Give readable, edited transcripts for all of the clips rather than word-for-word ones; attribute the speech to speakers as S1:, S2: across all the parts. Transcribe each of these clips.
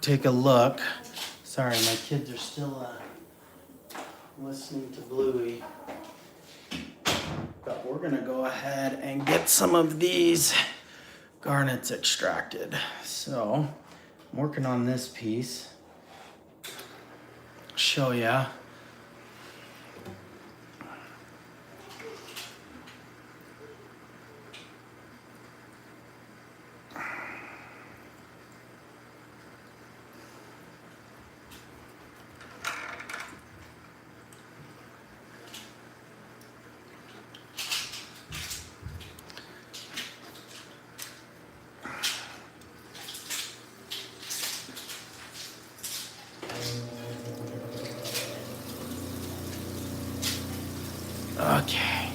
S1: take a look. Sorry, my kids are still listening to Bluey. But we're gonna go ahead and get some of these garnets extracted. So I'm working on this piece. Show ya. Okay.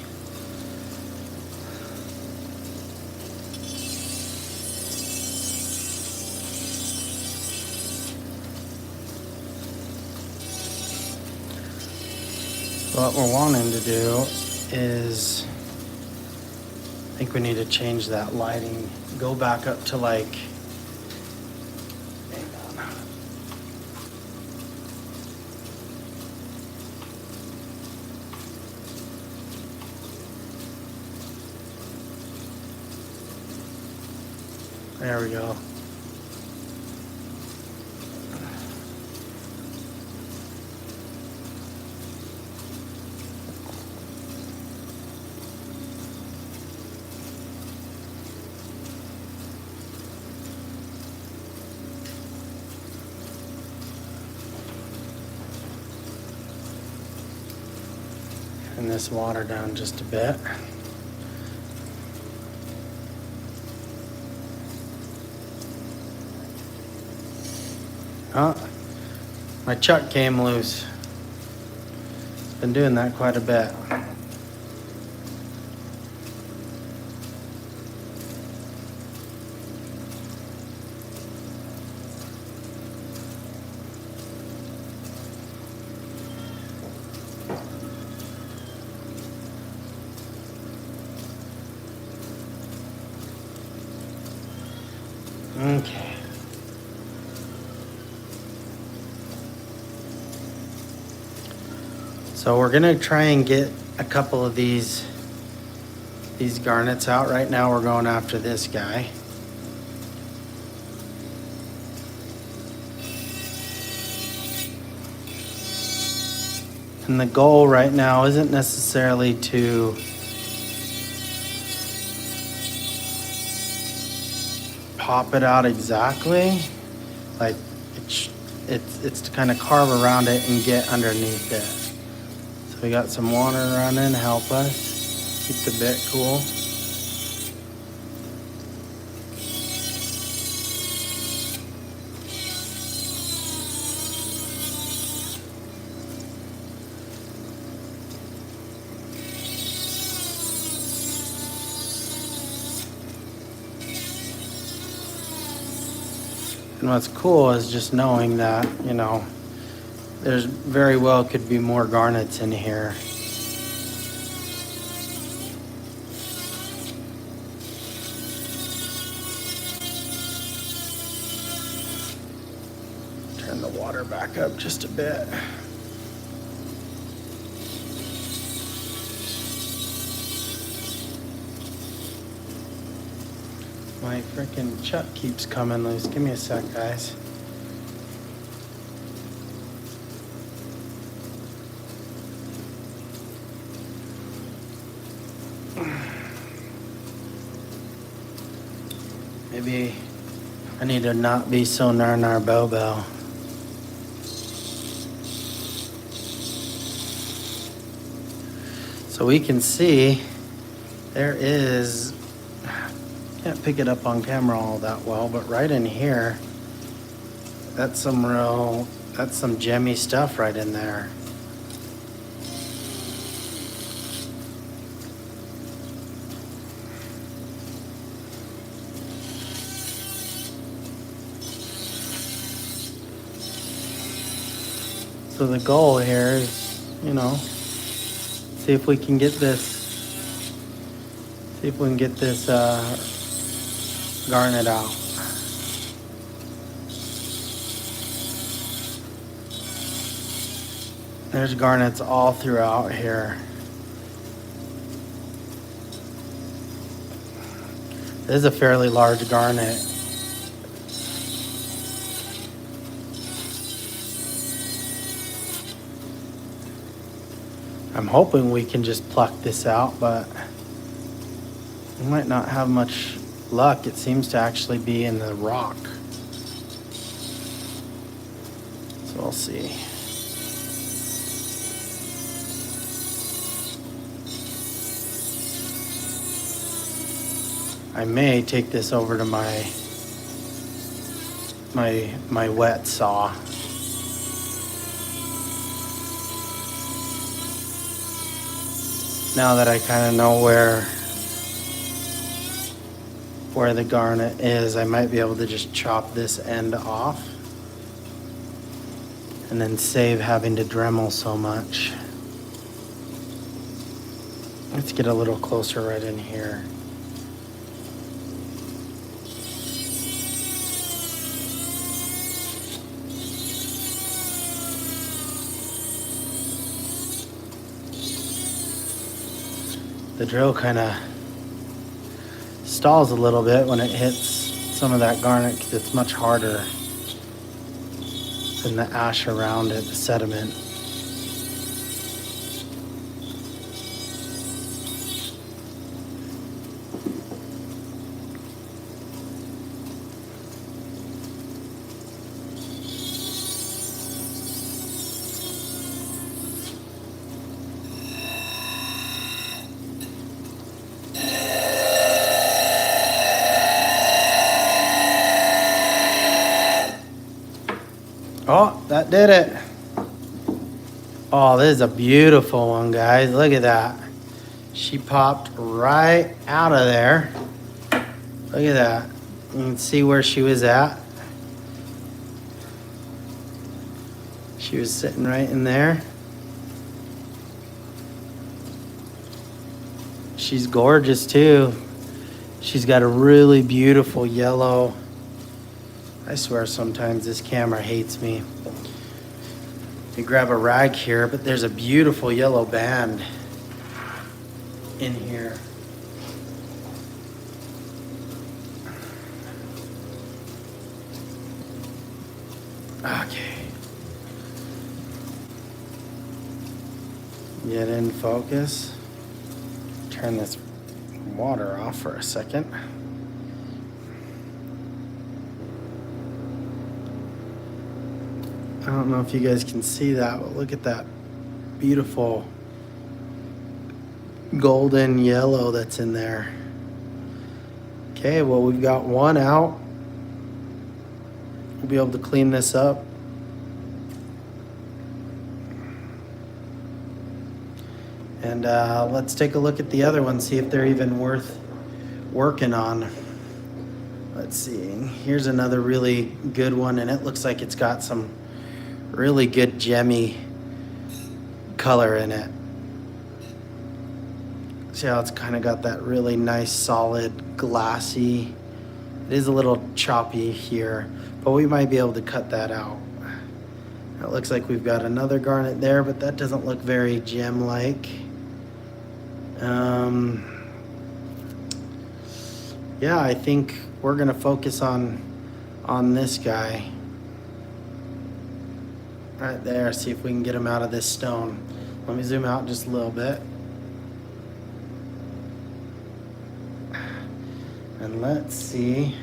S1: What we're wanting to do is, I think we need to change that lighting. Go back up to like, hang on. There we go. And this water down just a bit. Oh, my chuck came loose. It's been doing that quite a bit. Okay. So we're gonna try and get a couple of these garnets out. Right now we're going after this guy. And the goal right now isn't necessarily to pop it out exactly. Like it's to kind of carve around it and get underneath it. So we got some water running to help us keep the bit cool. And what's cool is just knowing that, you know, there's very well could be more garnets in here. Turn the water back up just a bit. My freaking chuck keeps coming loose. Give me a sec, guys. Maybe I need to not be so nar bobo. So we can see there is, can't pick it up on camera all that well, but right in here, that's some gemmy stuff right in there. So the goal here is, you know, see if we can get this garnet out. There's garnets all throughout here. This is a fairly large garnet. I'm hoping we can just pluck this out, but we might not have much luck. It seems to actually be in the rock. So we'll see. I may take this over to my wet saw. Now that I kind of know where the garnet is, I might be able to just chop this end off and then save having to Dremel so much. Let's get a little closer right in here. The drill kind of stalls a little bit when it hits some of that garnet because it's much harder than the ash around it, the sediment. Oh, that did it. Oh, this is a beautiful one, guys. Look at that. She popped right out of there. Look at that. You can see where she was at. She was sitting right in there. She's gorgeous too. She's got a really beautiful yellow. I swear sometimes this camera hates me. You grab a rag here, but there's a beautiful yellow band in here. Okay. Get in focus. Turn this water off for a second. I don't know if you guys can see that, but look at that beautiful golden yellow that's in there. Okay, well, we've got one out. We'll be able to clean this up. And let's take a look at the other ones, see if they're even worth working on. Let's see. Here's another really good one, and it looks like it's got some really good gemmy color in it. See how it's kind of got that really nice solid glassy. It is a little choppy here, but we might be able to cut that out. It looks like we've got another garnet there, but that doesn't look very gem-like. Yeah, I think we're gonna focus on this guy right there, see if we can get him out of this stone. Let me zoom out just a little bit. And let's see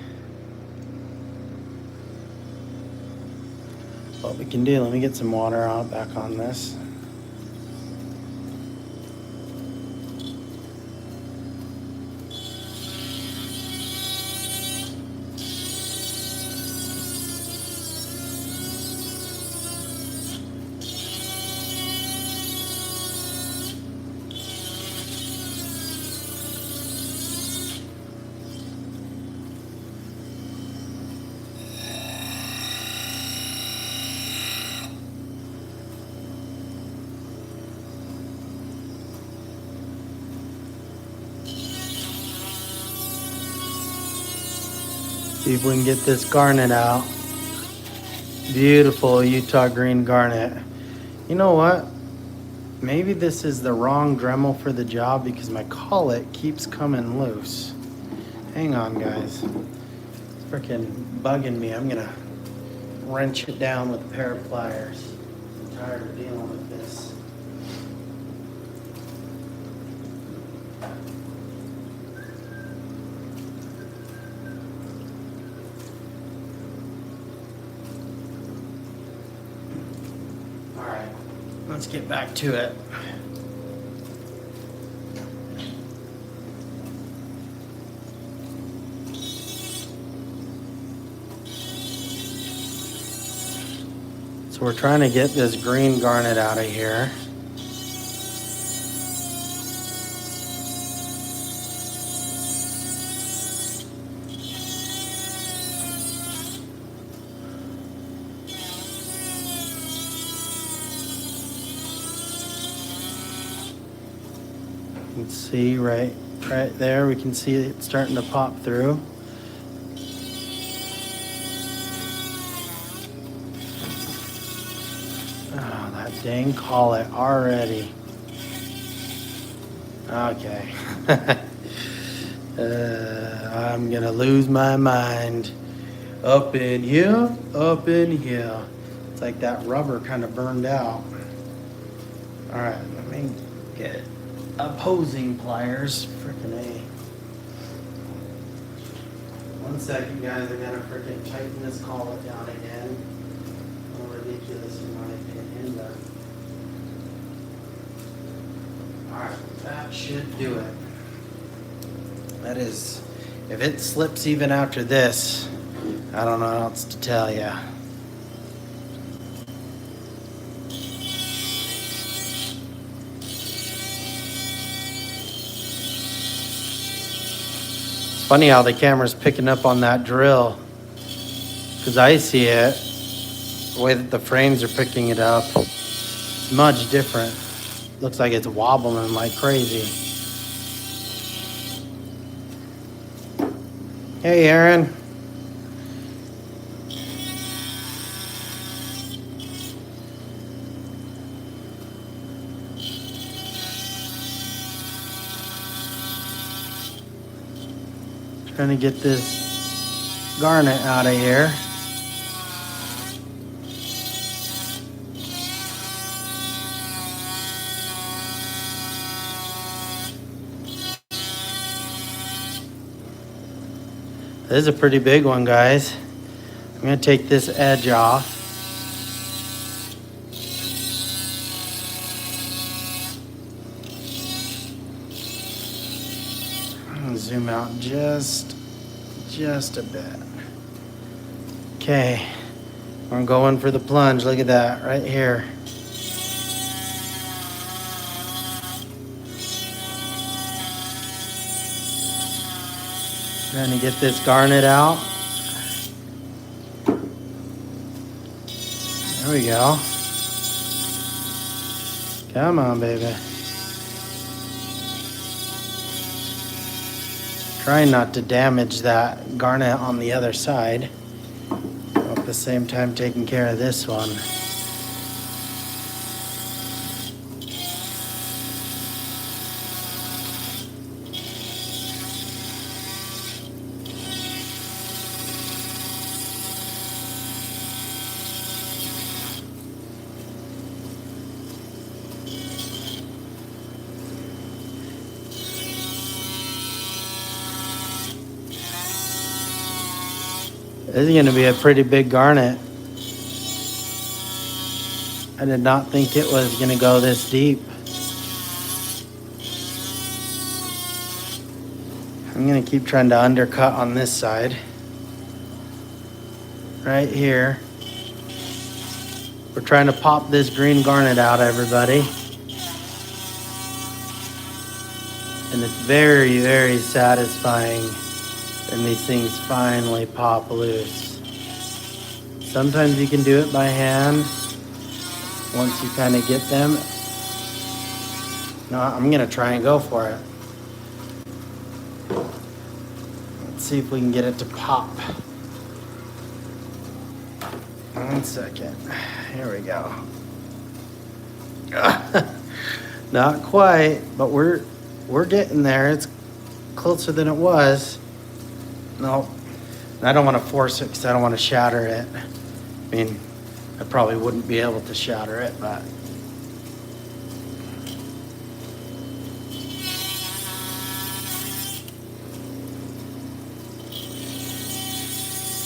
S1: what we can do. Let me get some water out back on this. See if we can get this garnet out. Beautiful Utah green garnet. You know what? Maybe this is the wrong Dremel for the job because my collet keeps coming loose. Hang on, guys. It's freaking bugging me. I'm gonna wrench it down with a pair of pliers. I'm tired of dealing with this. All right, let's get back to it. So we're trying to get this green garnet out of here. You can see right there, we can see it starting to pop through. Oh, that dang collet already. Okay. I'm gonna lose my mind. Up in here, up in here. It's like that rubber kind of burned out. All right, let me get opposing pliers. Frickin' A. 1 second, guys. I gotta frickin' tighten this collet down again. Ridiculous in my opinion, but alright, that should do it. That is, if it slips even after this, I don't know what else to tell you. It's funny how the camera's picking up on that drill, because I see it. The way that the frames are picking it up, it's much different. Looks like it's wobbling like crazy. Hey, Aaron. Trying to get this garnet out of here. This is a pretty big one, guys. I'm gonna take this edge off. I'm gonna zoom out just a bit. Okay, I'm going for the plunge. Look at that right here. Trying to get this garnet out. There we go. Come on, baby. Trying not to damage that garnet on the other side. At the same time taking care of this one. This is going to be a pretty big garnet. I did not think it was going to go this deep. I'm going to keep trying to undercut on this side. Right here. We're trying to pop this green garnet out, everybody. And it's very, very satisfying when these things finally pop loose. Sometimes you can do it by hand once you kind of get them. No, I'm gonna try and go for it. Let's see if we can get it to pop. 1 second. Here we go. Not quite, but we're getting there. It's closer than it was. No, I don't want to force it because I don't want to shatter it. I mean, I probably wouldn't be able to shatter it, but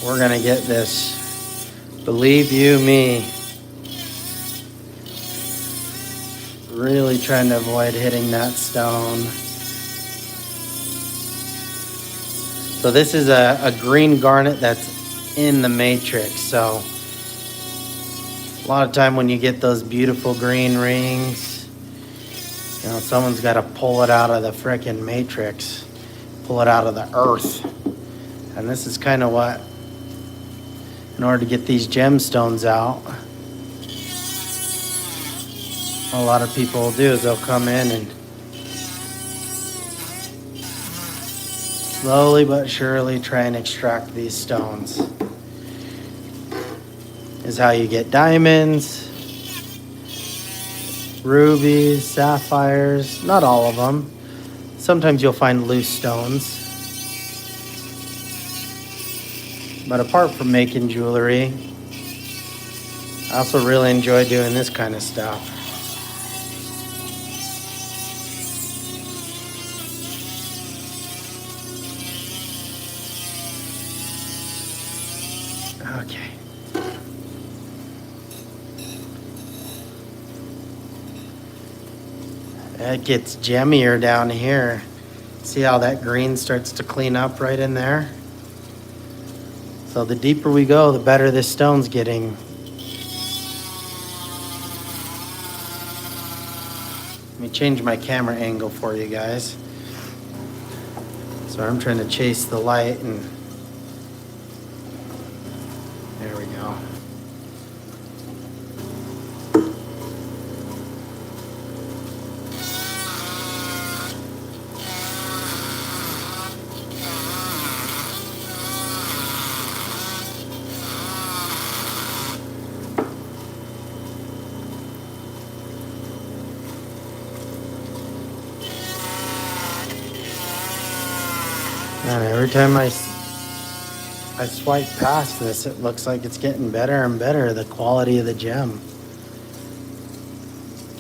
S1: we're gonna get this. Believe you me. Really trying to avoid hitting that stone. So this is a green garnet that's in the matrix. So a lot of time when you get those beautiful green rings, you know, someone's got to pull it out of the frickin' matrix, pull it out of the earth. And this is kind of what, in order to get these gemstones out, a lot of people will do is they'll come in and slowly but surely try and extract these stones. This is how you get diamonds, rubies, sapphires, not all of them. Sometimes you'll find loose stones. But apart from making jewelry, I also really enjoy doing this kind of stuff. Okay. It gets gemmier down here. See how that green starts to clean up right in there? So the deeper we go, the better this stone's getting. Let me change my camera angle for you guys. So I'm trying to chase the light, and there we go. And every time I swipe past this, it looks like it's getting better and better, the quality of the gem.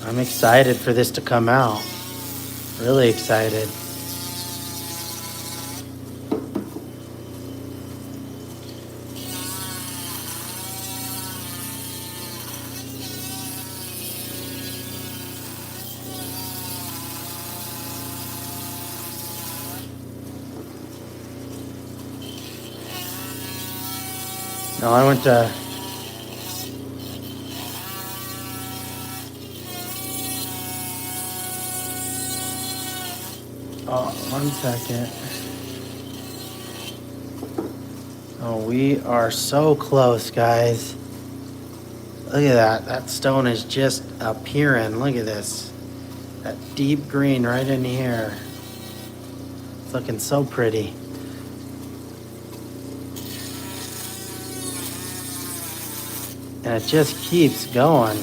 S1: I'm excited for this to come out. Really excited. No, I went to one second. Oh, we are so close, guys. Look at that. That stone is just appearing. Look at this. That deep green right in here. It's looking so pretty. And it just keeps going.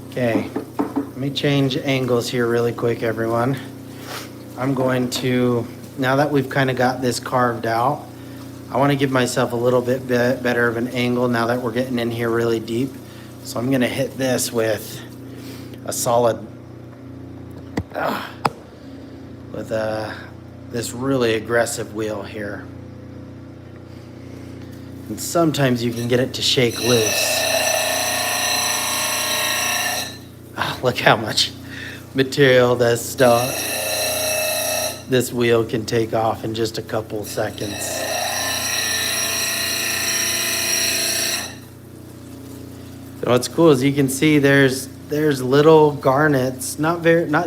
S1: Okay, let me change angles here really quick, everyone. I'm going to, now that we've kind of got this carved out, I want to give myself a little bit better of an angle now that we're getting in here really deep. So I'm going to hit this with a solid, with this really aggressive wheel here. And sometimes you can get it to shake loose. Look how much material this wheel can take off in just a couple seconds. So what's cool is you can see there's little garnets, not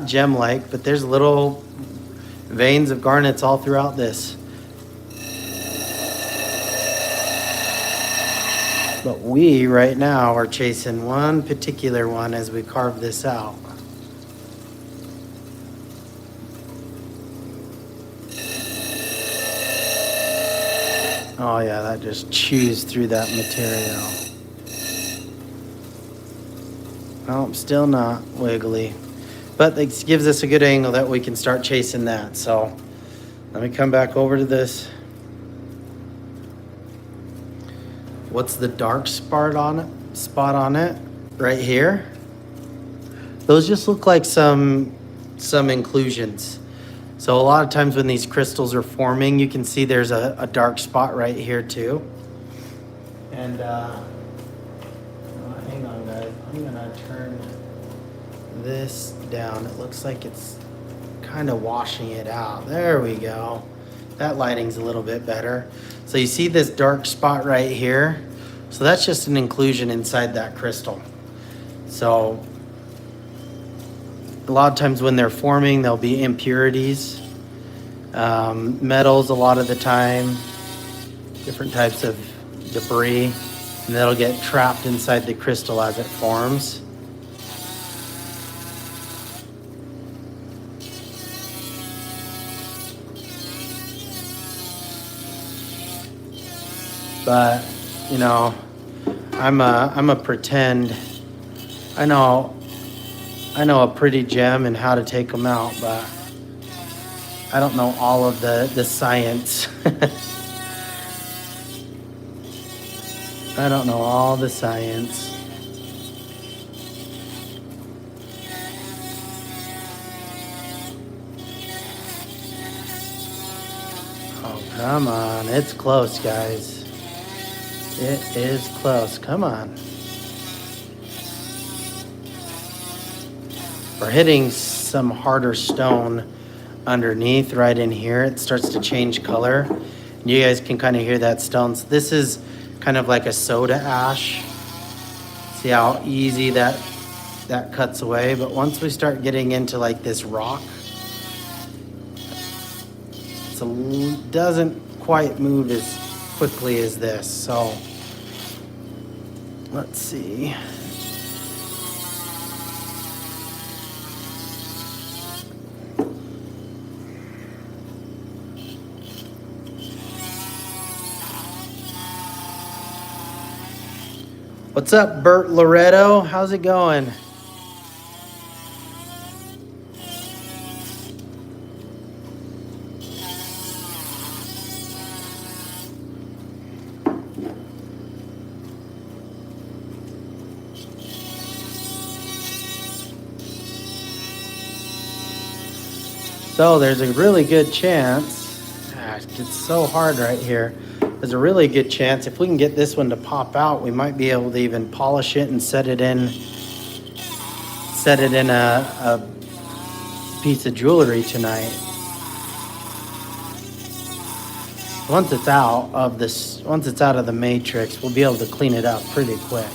S1: gem-like, but there's little veins of garnets all throughout this. But we, right now, are chasing one particular one as we carve this out. Oh yeah, that just chews through that material. Nope, still not wiggly. But it gives us a good angle that we can start chasing that. So let me come back over to this. What's the dark spot on it? Right here. Those just look like some inclusions. So a lot of times when these crystals are forming, you can see there's a dark spot right here too. And hang on guys, I'm gonna turn this down. It looks like it's kind of washing it out. There we go. That lighting's a little bit better. So you see this dark spot right here? So that's just an inclusion inside that crystal. So a lot of times when they're forming, there'll be impurities, metals a lot of the time, different types of debris, and that'll get trapped inside the crystal as it forms. But, you know, I'm a pretend. I know a pretty gem and how to take them out, but I don't know all of the science. I don't know all the science. Oh, come on. It's close, guys. It is close. Come on. We're hitting some harder stone underneath right in here. It starts to change color. You guys can kind of hear that stone. So this is kind of like a soda ash. See how easy that cuts away. But once we start getting into like this rock, it doesn't quite move as quickly as this. So let's see. What's up, Bert Loretto? How's it going? So there's a really good chance. It's so hard right here. There's a really good chance if we can get this one to pop out, we might be able to even polish it and set it in a piece of jewelry tonight. Once it's out of the matrix, we'll be able to clean it up pretty quick.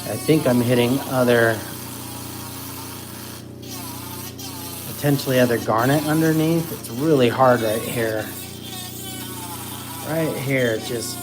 S1: I think I'm hitting potentially other garnet underneath. It's really hard right here. Right here, just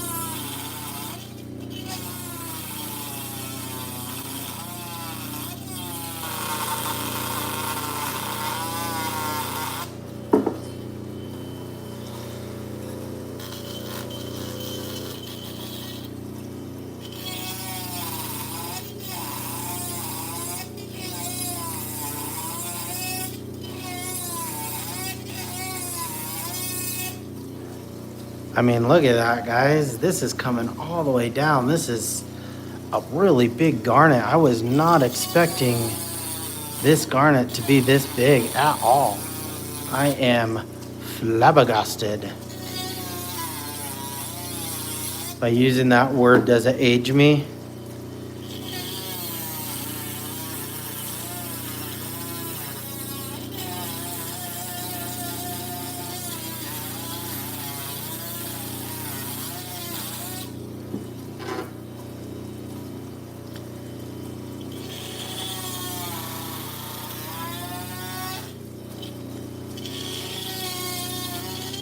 S1: I mean, look at that, guys. This is coming all the way down. This is a really big garnet. I was not expecting this garnet to be this big at all. I am flabbergasted. By using that word, does it age me?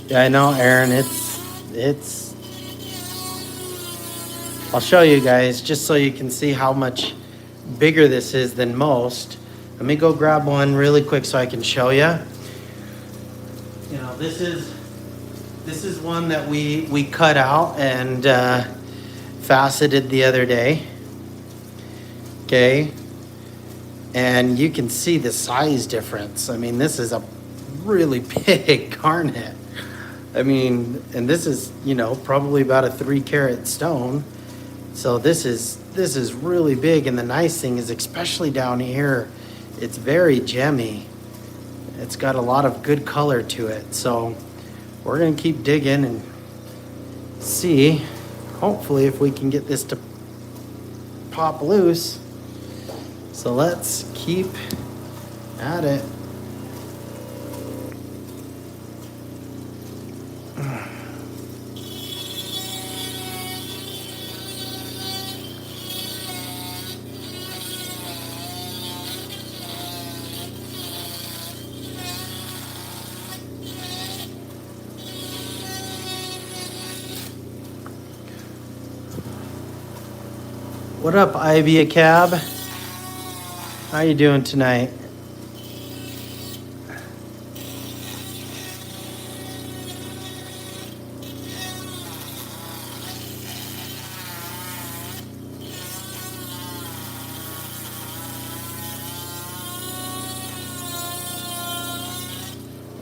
S1: Yeah, I know, Aaron. It's. I'll show you guys just so you can see how much bigger this is than most. Let me go grab one really quick so I can show you. You know, this is This is one that we cut out and faceted the other day. Okay. And you can see the size difference. I mean, this is a really big garnet. I mean, and this is, you know, probably about a 3-carat stone. So this is really big. And the nice thing is, especially down here, it's very gemmy. It's got a lot of good color to it. So we're gonna keep digging and see, hopefully, if we can get this to pop loose. So let's keep at it. What up, Ivy a Cab? How you doing tonight?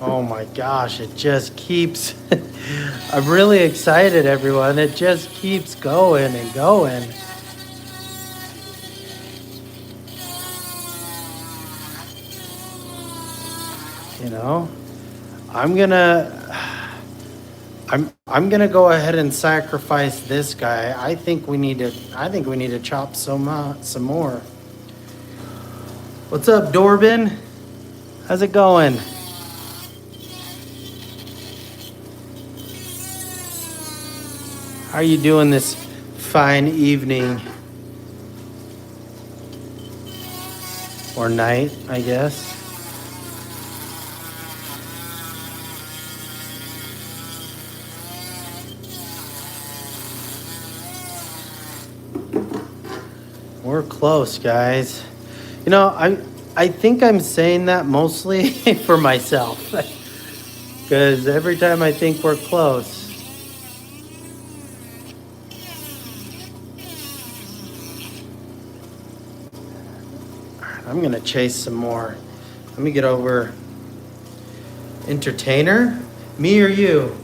S1: Oh my gosh, it just keeps, I'm really excited, everyone. It just keeps going and going. You know, I'm gonna go ahead and sacrifice this guy. I think we need to chop some more. What's up, Dorbin? How's it going? How are you doing this fine evening? Or night, I guess. We're close, guys. You know, I think I'm saying that mostly for myself. Because every time I think we're close, I'm gonna chase some more. Let me get over. Entertainer? Me or you?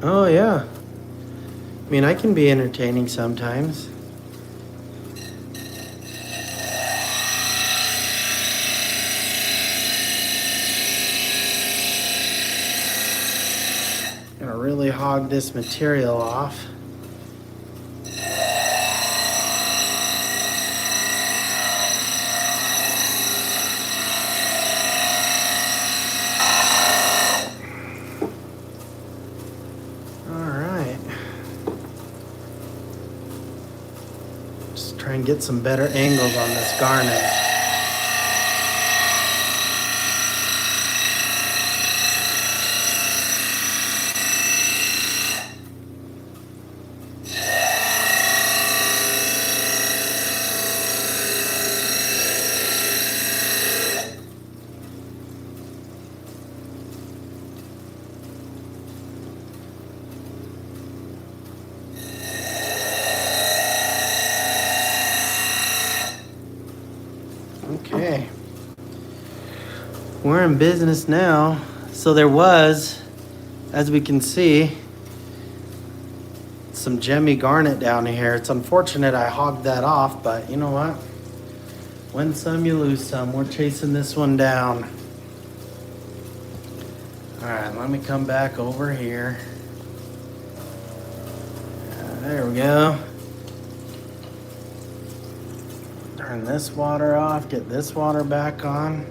S1: Oh yeah. I mean, I can be entertaining sometimes. Gonna really hog this material off. Try and get some better angles on this garnet. Okay, we're in business now. So there was, as we can see, some gemmy garnet down here. It's unfortunate I hogged that off, but you know what? Win some, you lose some. We're chasing this one down. All right, let me come back over here. There we go. Turn this water off, get this water back on.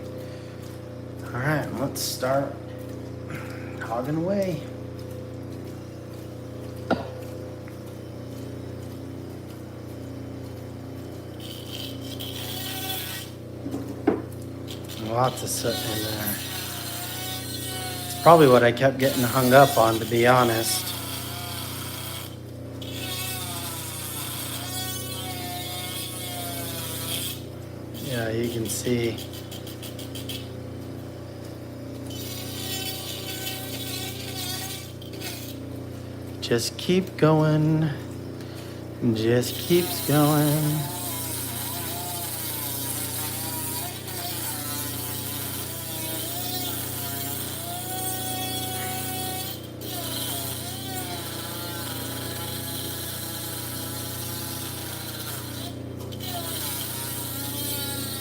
S1: All right, let's start hogging away. Lots of soot in there. It's probably what I kept getting hung up on, to be honest. Yeah, you can see. Just keep going. Just keeps going.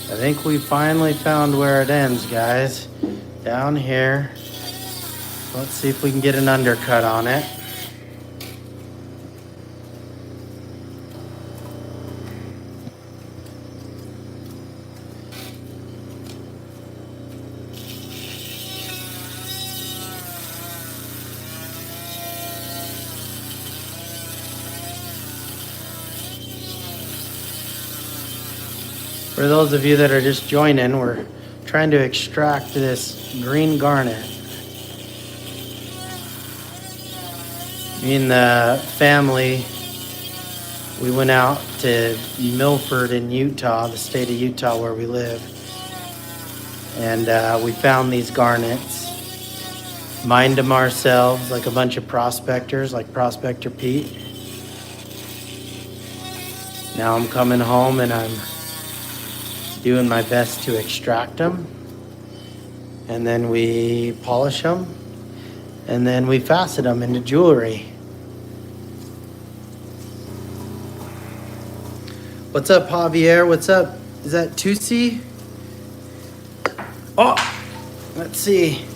S1: I think we finally found where it ends, guys. Down here. Let's see if we can get an undercut on it. For those of you that are just joining, we're trying to extract this green garnet. Me and the family, we went out to Milford in Utah, the state of Utah where we live. And we found these garnets, mined them ourselves like a bunch of prospectors, like Prospector Pete. Now I'm coming home and I'm doing my best to extract them. And then we polish them. And then we facet them into jewelry. What's up, Javier? What's up? Is that Tusi? Oh, let's see.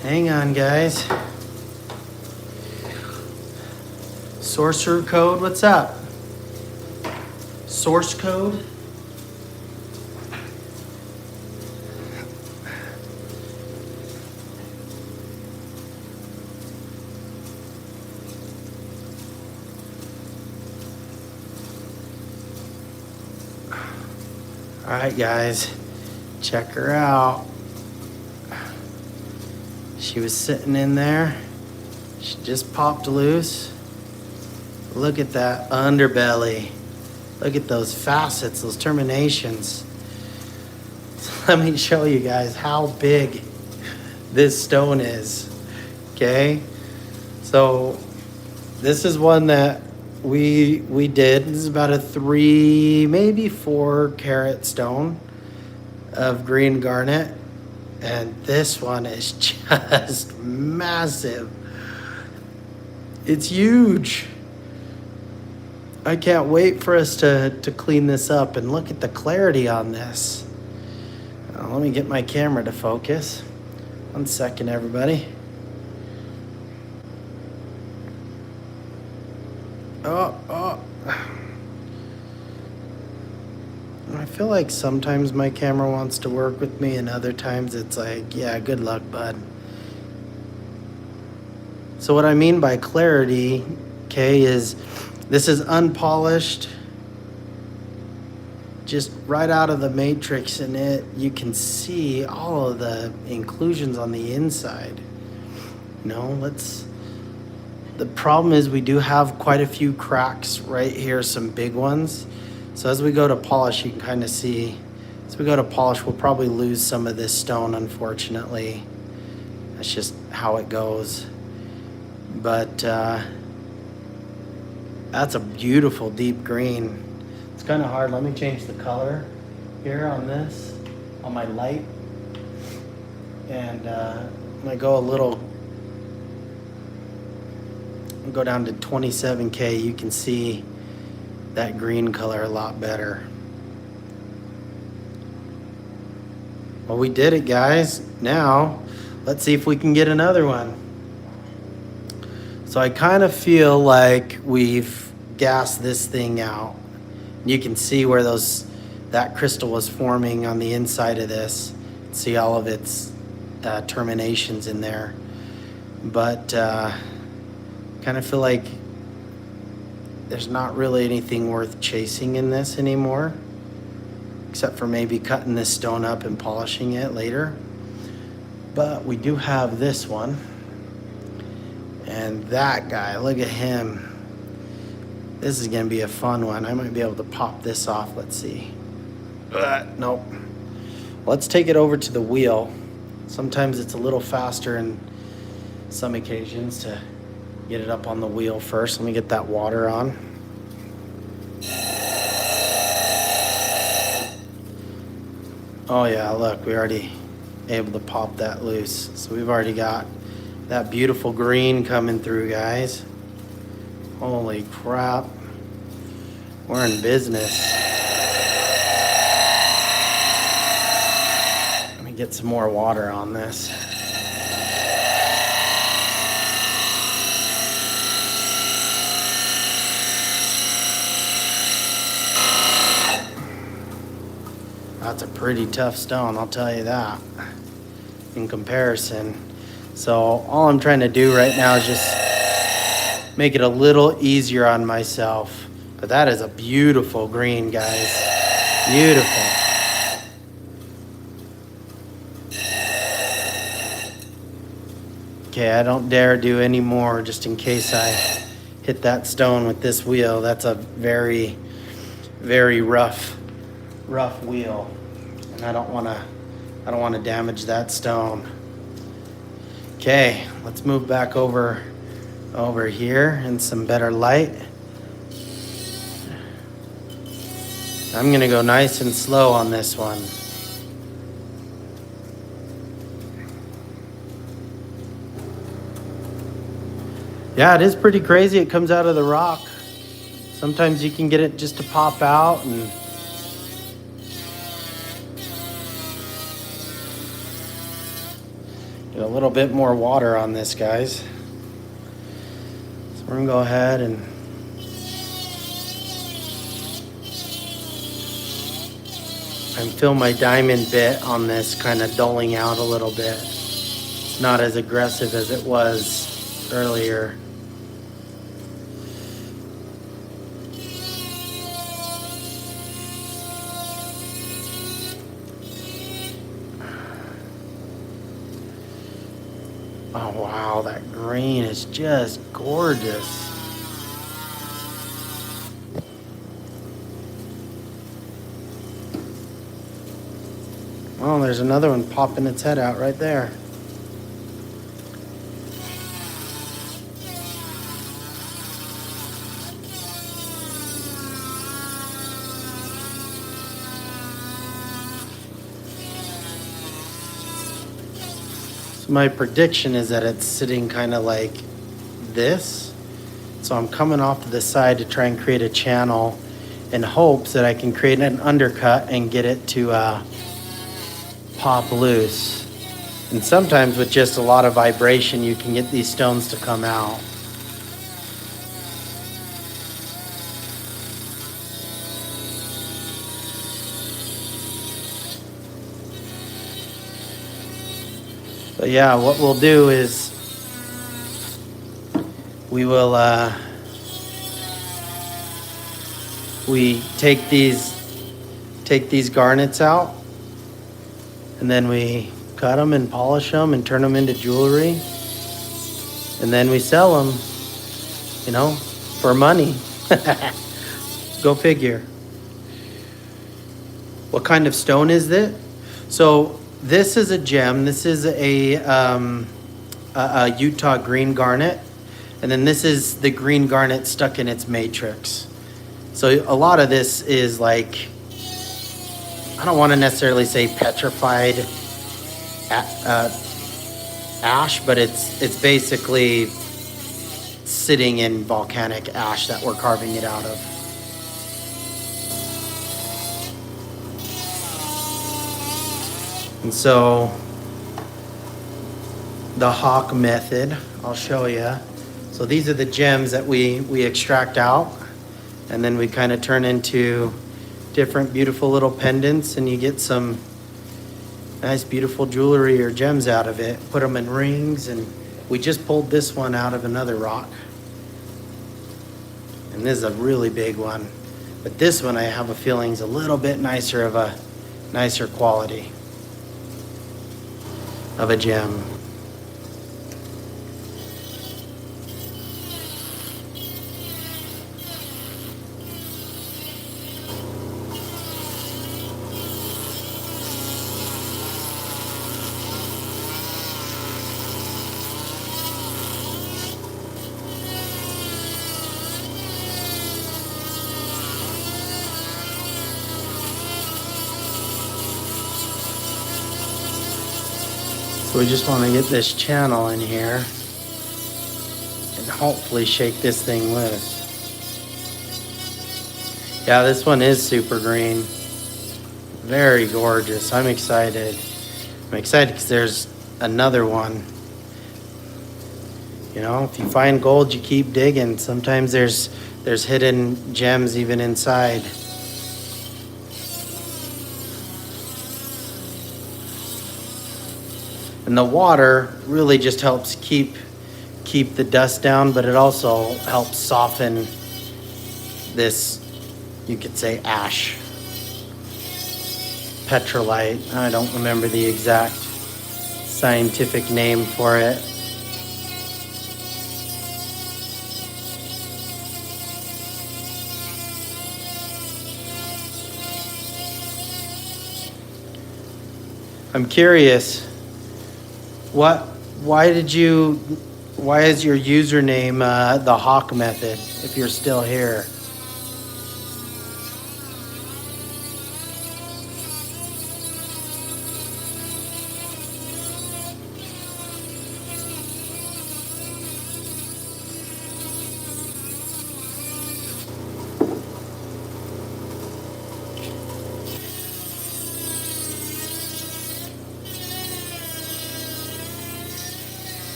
S1: Hang on, guys. Sorcerer code, what's up? Source code. All right, guys, check her out. She was sitting in there. She just popped loose. Look at that underbelly. Look at those facets, those terminations. So let me show you guys how big this stone is, okay? So this is one that we did. This is about a 3, maybe 4 carat stone of green garnet. And this one is just massive. It's huge. I can't wait for us to clean this up, and look at the clarity on this. Let me get my camera to focus. 1 second, everybody. Oh. I feel like sometimes my camera wants to work with me, and other times it's like, yeah, good luck, bud. So what I mean by clarity, okay, is this is unpolished, just right out of the matrix, and you can see all of the inclusions on the inside. The problem is we do have quite a few cracks right here, some big ones. So as we go to polish, you can kind of see, as we go to polish, we'll probably lose some of this stone, unfortunately. That's just how it goes. But that's a beautiful deep green. It's kind of hard. Let me change the color here on this, on my light. And I'm gonna go go down to 27K. You can see that green color a lot better. Well, we did it, guys. Now, let's see if we can get another one. So I kind of feel like we've gassed this thing out. You can see where that crystal was forming on the inside of this. See all of its terminations in there. But kind of feel like there's not really anything worth chasing in this anymore, except for maybe cutting this stone up and polishing it later. But we do have this one. And that guy, look at him. This is gonna be a fun one. I might be able to pop this off. Let's see. Nope. Let's take it over to the wheel. Sometimes it's a little faster in some occasions to get it up on the wheel first. Let me get that water on. Oh yeah, look, we already able to pop that loose. So we've already got that beautiful green coming through, guys. Holy crap. We're in business. Let me get some more water on this. That's a pretty tough stone, I'll tell you that, in comparison. So all I'm trying to do right now is just make it a little easier on myself. But that is a beautiful green, guys. Beautiful. Okay, I don't dare do any more just in case I hit that stone with this wheel. That's a very, very rough wheel. And I don't want to damage that stone. Okay, let's move back over here in some better light. I'm gonna go nice and slow on this one. Yeah, it is pretty crazy. It comes out of the rock. Sometimes you can get it just to pop out and get a little bit more water on this, guys. So we're gonna go ahead and feel my diamond bit on this kind of dulling out a little bit. It's not as aggressive as it was earlier. Oh wow, that green is just gorgeous. Oh, there's another one popping its head out right there. So my prediction is that it's sitting kind of like this. So I'm coming off to the side to try and create a channel in hopes that I can create an undercut and get it to pop loose. And sometimes with just a lot of vibration, you can get these stones to come out. But yeah, what we'll do is we will we take these garnets out, and then we cut them and polish them and turn them into jewelry, and then we sell them, you know, for money. Go figure. What kind of stone is it? So this is a gem. This is a Utah green garnet, and then this is the green garnet stuck in its matrix. So a lot of this is like, I don't want to necessarily say petrified ash, but it's basically sitting in volcanic ash that we're carving it out of. And so the hawk method, I'll show you. So these are the gems that we extract out, and then we kind of turn into different beautiful little pendants, and you get some nice beautiful jewelry or gems out of it. Put them in rings, and we just pulled this one out of another rock. And this is a really big one. But this one I have a feeling is a little bit nicer of a nicer quality of a gem. So we just want to get this channel in here and hopefully shake this thing loose. Yeah, this one is super green. Very gorgeous. I'm excited. I'm excited because there's another one. You know, if you find gold, you keep digging. Sometimes there's hidden gems even inside. And the water really just helps keep the dust down, but it also helps soften this, you could say, ash. Petrolite. I don't remember the exact scientific name for it. I'm curious, why is your username the Hawk Method if you're still here?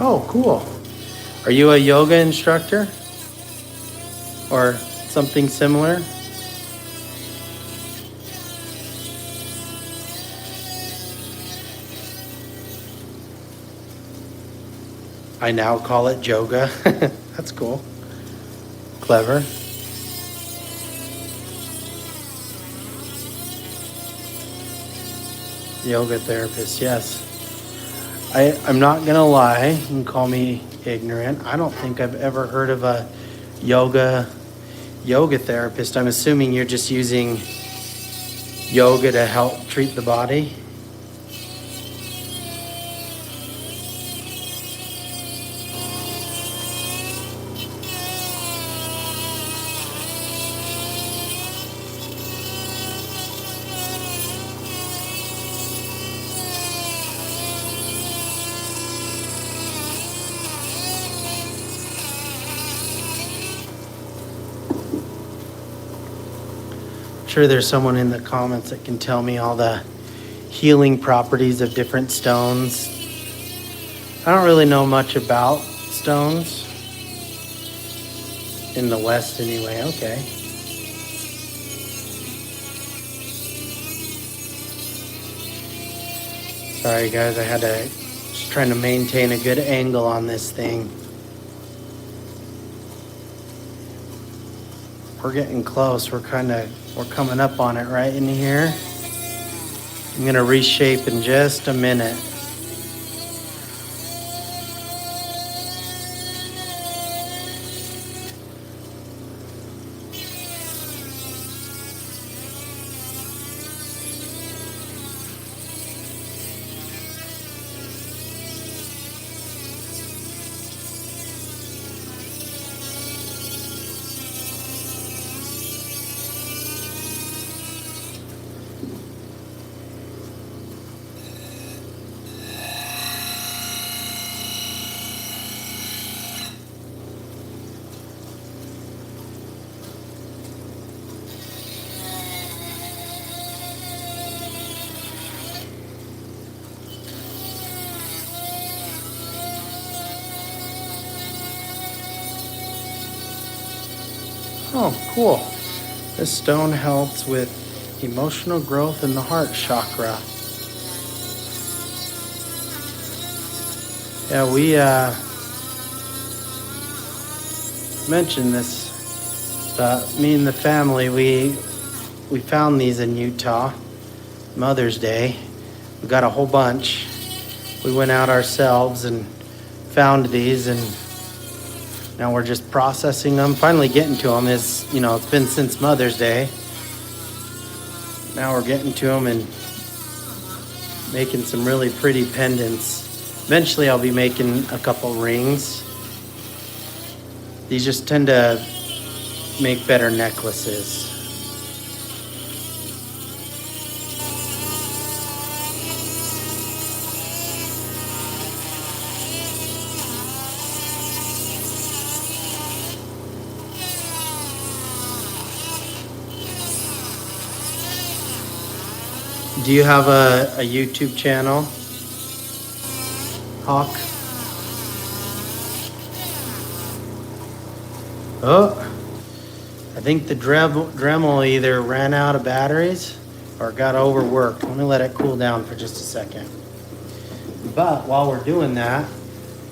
S1: Oh, cool. Are you a yoga instructor? Or something similar? I now call it yoga. That's cool. Clever. Yoga therapist, yes. I'm not gonna lie and call me ignorant. I don't think I've ever heard of a yoga therapist. I'm assuming you're just using yoga to help treat the body. Sure, there's someone in the comments that can tell me all the healing properties of different stones. I don't really know much about stones. In the West anyway, okay. Sorry guys, I had to just trying to maintain a good angle on this thing. We're getting close. We're coming up on it right in here. I'm gonna reshape in just a minute. Oh, cool. This stone helps with emotional growth in the heart chakra. Yeah, we mentioned this. Me and the family, we found these in Utah, Mother's Day. We got a whole bunch. We went out ourselves and found these, and now we're just processing them. Finally getting to them. It's been since Mother's Day. Now we're getting to them and making some really pretty pendants. Eventually I'll be making a couple rings. These just tend to make better necklaces. Do you have a YouTube channel, Hawk? Oh, I think the Dremel either ran out of batteries or got overworked. Let me let it cool down for just a second. But while we're doing that,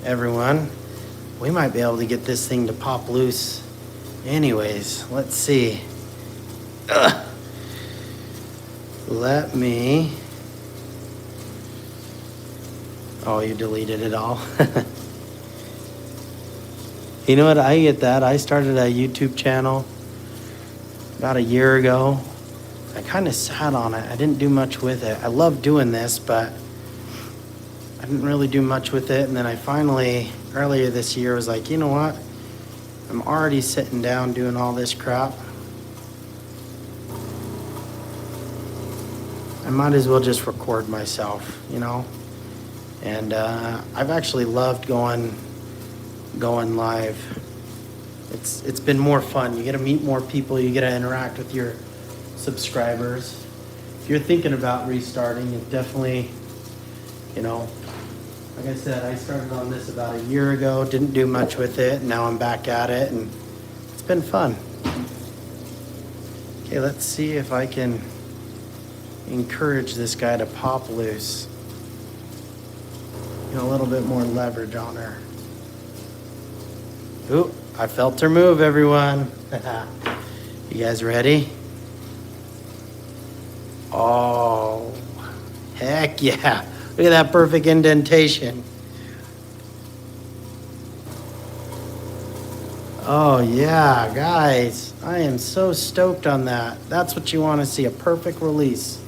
S1: everyone, we might be able to get this thing to pop loose anyways. Let's see. Ugh. Let me... Oh, you deleted it all. You know what? I get that. I started a YouTube channel about a year ago. I kind of sat on it. I didn't do much with it. I love doing this, but I didn't really do much with it. And then I finally, earlier this year, was like, you know what? I'm already sitting down doing all this crap. I might as well just record myself, you know? And I've actually loved going live. It's been more fun. You get to meet more people. You get to interact with your subscribers. If you're thinking about restarting, it definitely, you know, like I said, I started on this about a year ago, didn't do much with it, and now I'm back at it, and it's been fun. Okay, let's see if I can encourage this guy to pop loose. You know, a little bit more leverage on her. Ooh, I felt her move, everyone. You guys ready? Oh, heck yeah. Look at that perfect indentation. Oh yeah, guys, I am so stoked on that. That's what you want to see, a perfect release.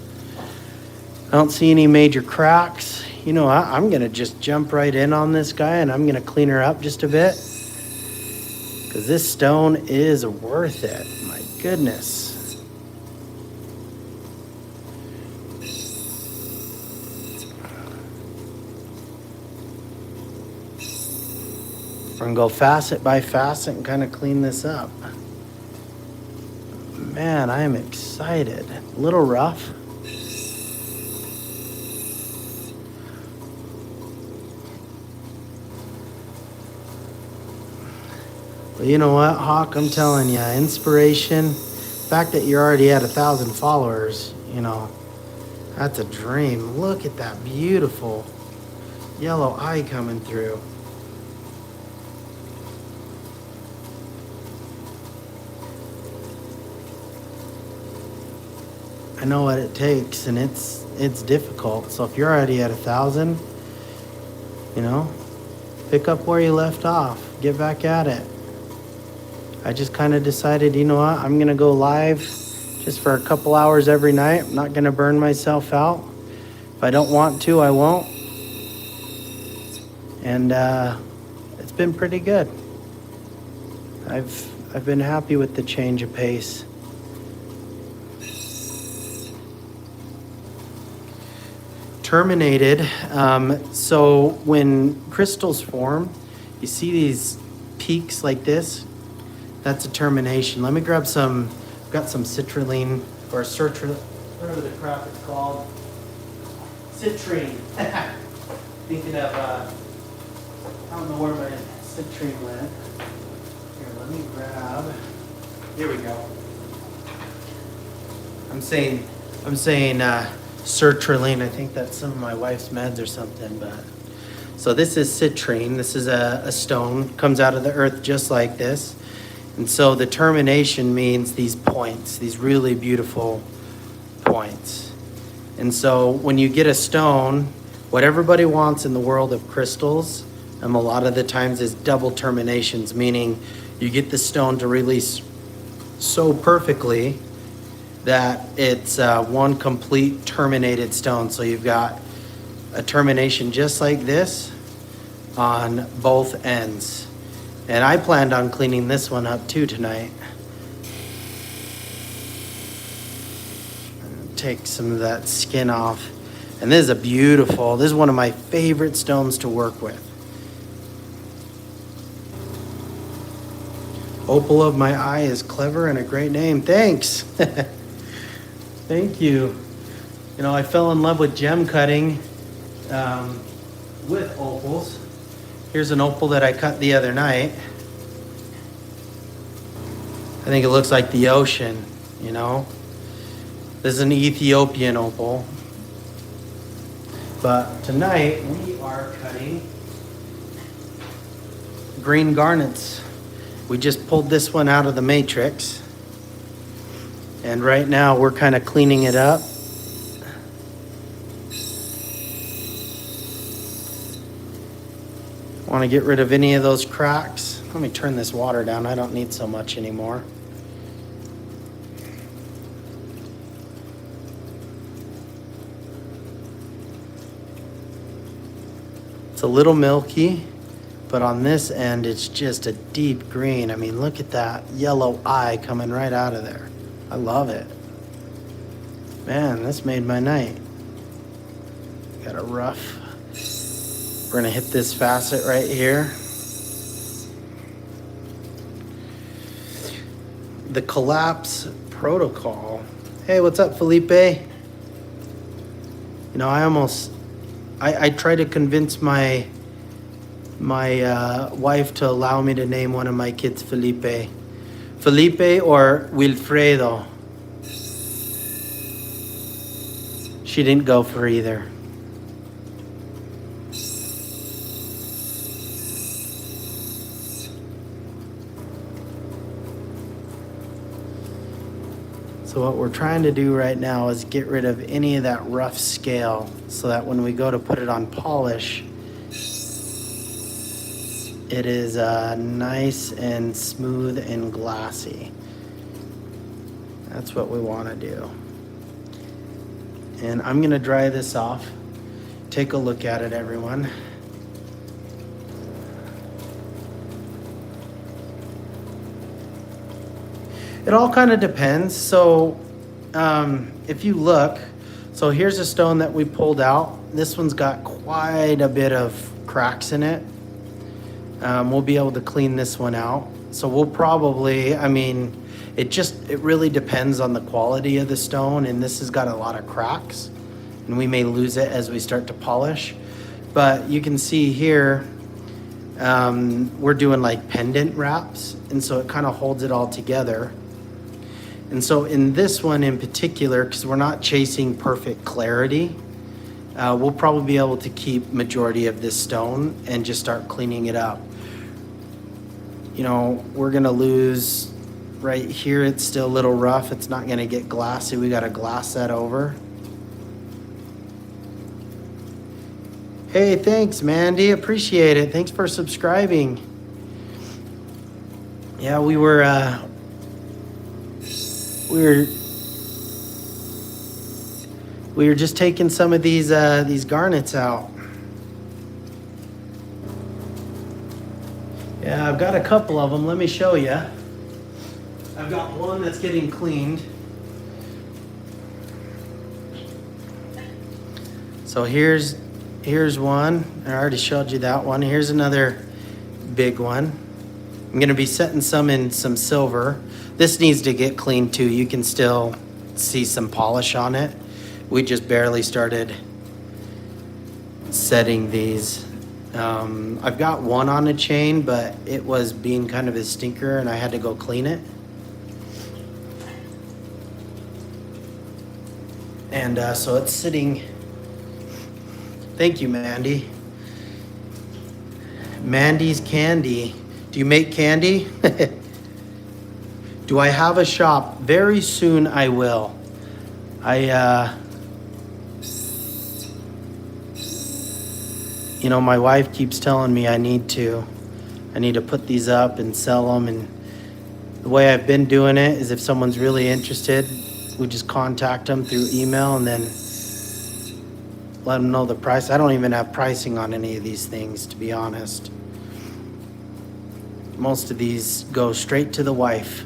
S1: I don't see any major cracks. You know, I'm going to just jump right in on this guy and I'm going to clean her up just a bit. Because this stone is worth it. My goodness. We're going to go facet by facet and kind of clean this up. Man, I am excited. A little rough. But you know what, Hawk, I'm telling you, inspiration, the fact that you're already at 1,000 followers, you know, that's a dream. Look at that beautiful yellow eye coming through. I know what it takes, and it's difficult. So if you're already at 1,000, you know, pick up where you left off, get back at it. I just kind of decided, you know what, I'm going to go live just for a couple hours every night. I'm not going to burn myself out. If I don't want to, I won't. And it's been pretty good. I've been happy with the change of pace. Terminated. So when crystals form, you see these peaks like this. That's a termination. Let me grab some, I've got some citrulline or sertraline, whatever the crap it's called. Citrine. Thinking of, I don't know where my citrine went. Here, let me grab, here we go. I'm saying sertraline. I think that's some of my wife's meds or something, but. So this is citrine. This is a stone, comes out of the earth just like this. And so the termination means these points, these really beautiful points. And so when you get a stone, what everybody wants in the world of crystals, a lot of the times is double terminations, meaning you get the stone to release so perfectly that it's one complete terminated stone. So you've got a termination just like this on both ends. And I planned on cleaning this one up too tonight. Take some of that skin off. And this is one of my favorite stones to work with. Opal of my eye is clever and a great name. Thanks. Thank you. You know, I fell in love with gem cutting with opals. Here's an opal that I cut the other night. I think it looks like the ocean, you know. This is an Ethiopian opal. But tonight we are cutting green garnets. We just pulled this one out of the matrix. And right now we're kind of cleaning it up. Want to get rid of any of those cracks. Let me turn this water down. I don't need so much anymore. It's a little milky, but on this end, it's just a deep green. I mean, look at that yellow eye coming right out of there. I love it. Man, this made my night. Got a rough. We're gonna hit this facet right here. The collapse protocol. Hey, what's up, Felipe? You know, I tried to convince my wife to allow me to name one of my kids Felipe. Felipe or Wilfredo. She didn't go for either. So what we're trying to do right now is get rid of any of that rough scale so that when we go to put it on polish, it is nice and smooth and glassy. That's what we want to do. And I'm going to dry this off. Take a look at it, everyone. It all kind of depends. So if you look, so here's a stone that we pulled out. This one's got quite a bit of cracks in it. We'll be able to clean this one out. So we'll probably, I mean, it really depends on the quality of the stone, and this has got a lot of cracks, and we may lose it as we start to polish. But you can see here, we're doing like pendant wraps, and so it kind of holds it all together. And so in this one in particular, because we're not chasing perfect clarity, we'll probably be able to keep majority of this stone and just start cleaning it up. You know, we're gonna lose right here. It's still a little rough. It's not gonna get glassy. We gotta glass that over. Hey, thanks, Mandy. Appreciate it. Thanks for subscribing. Yeah, we were just taking some of these garnets out. Yeah, I've got a couple of them. Let me show you. I've got one that's getting cleaned. So here's one. I already showed you that one. Here's another big one. I'm going to be setting some in some silver. This needs to get cleaned too. You can still see some polish on it. We just barely started setting these. I've got one on a chain, but it was being kind of a stinker and I had to go clean it. And so it's sitting. Thank you, Mandy. Mandy's Candy. Do you make candy? Do I have a shop? Very soon I will. You know, my wife keeps telling me I need to put these up and sell them. And the way I've been doing it is if someone's really interested, we just contact them through email and then let them know the price. I don't even have pricing on any of these things, to be honest. most of these go straight to the wife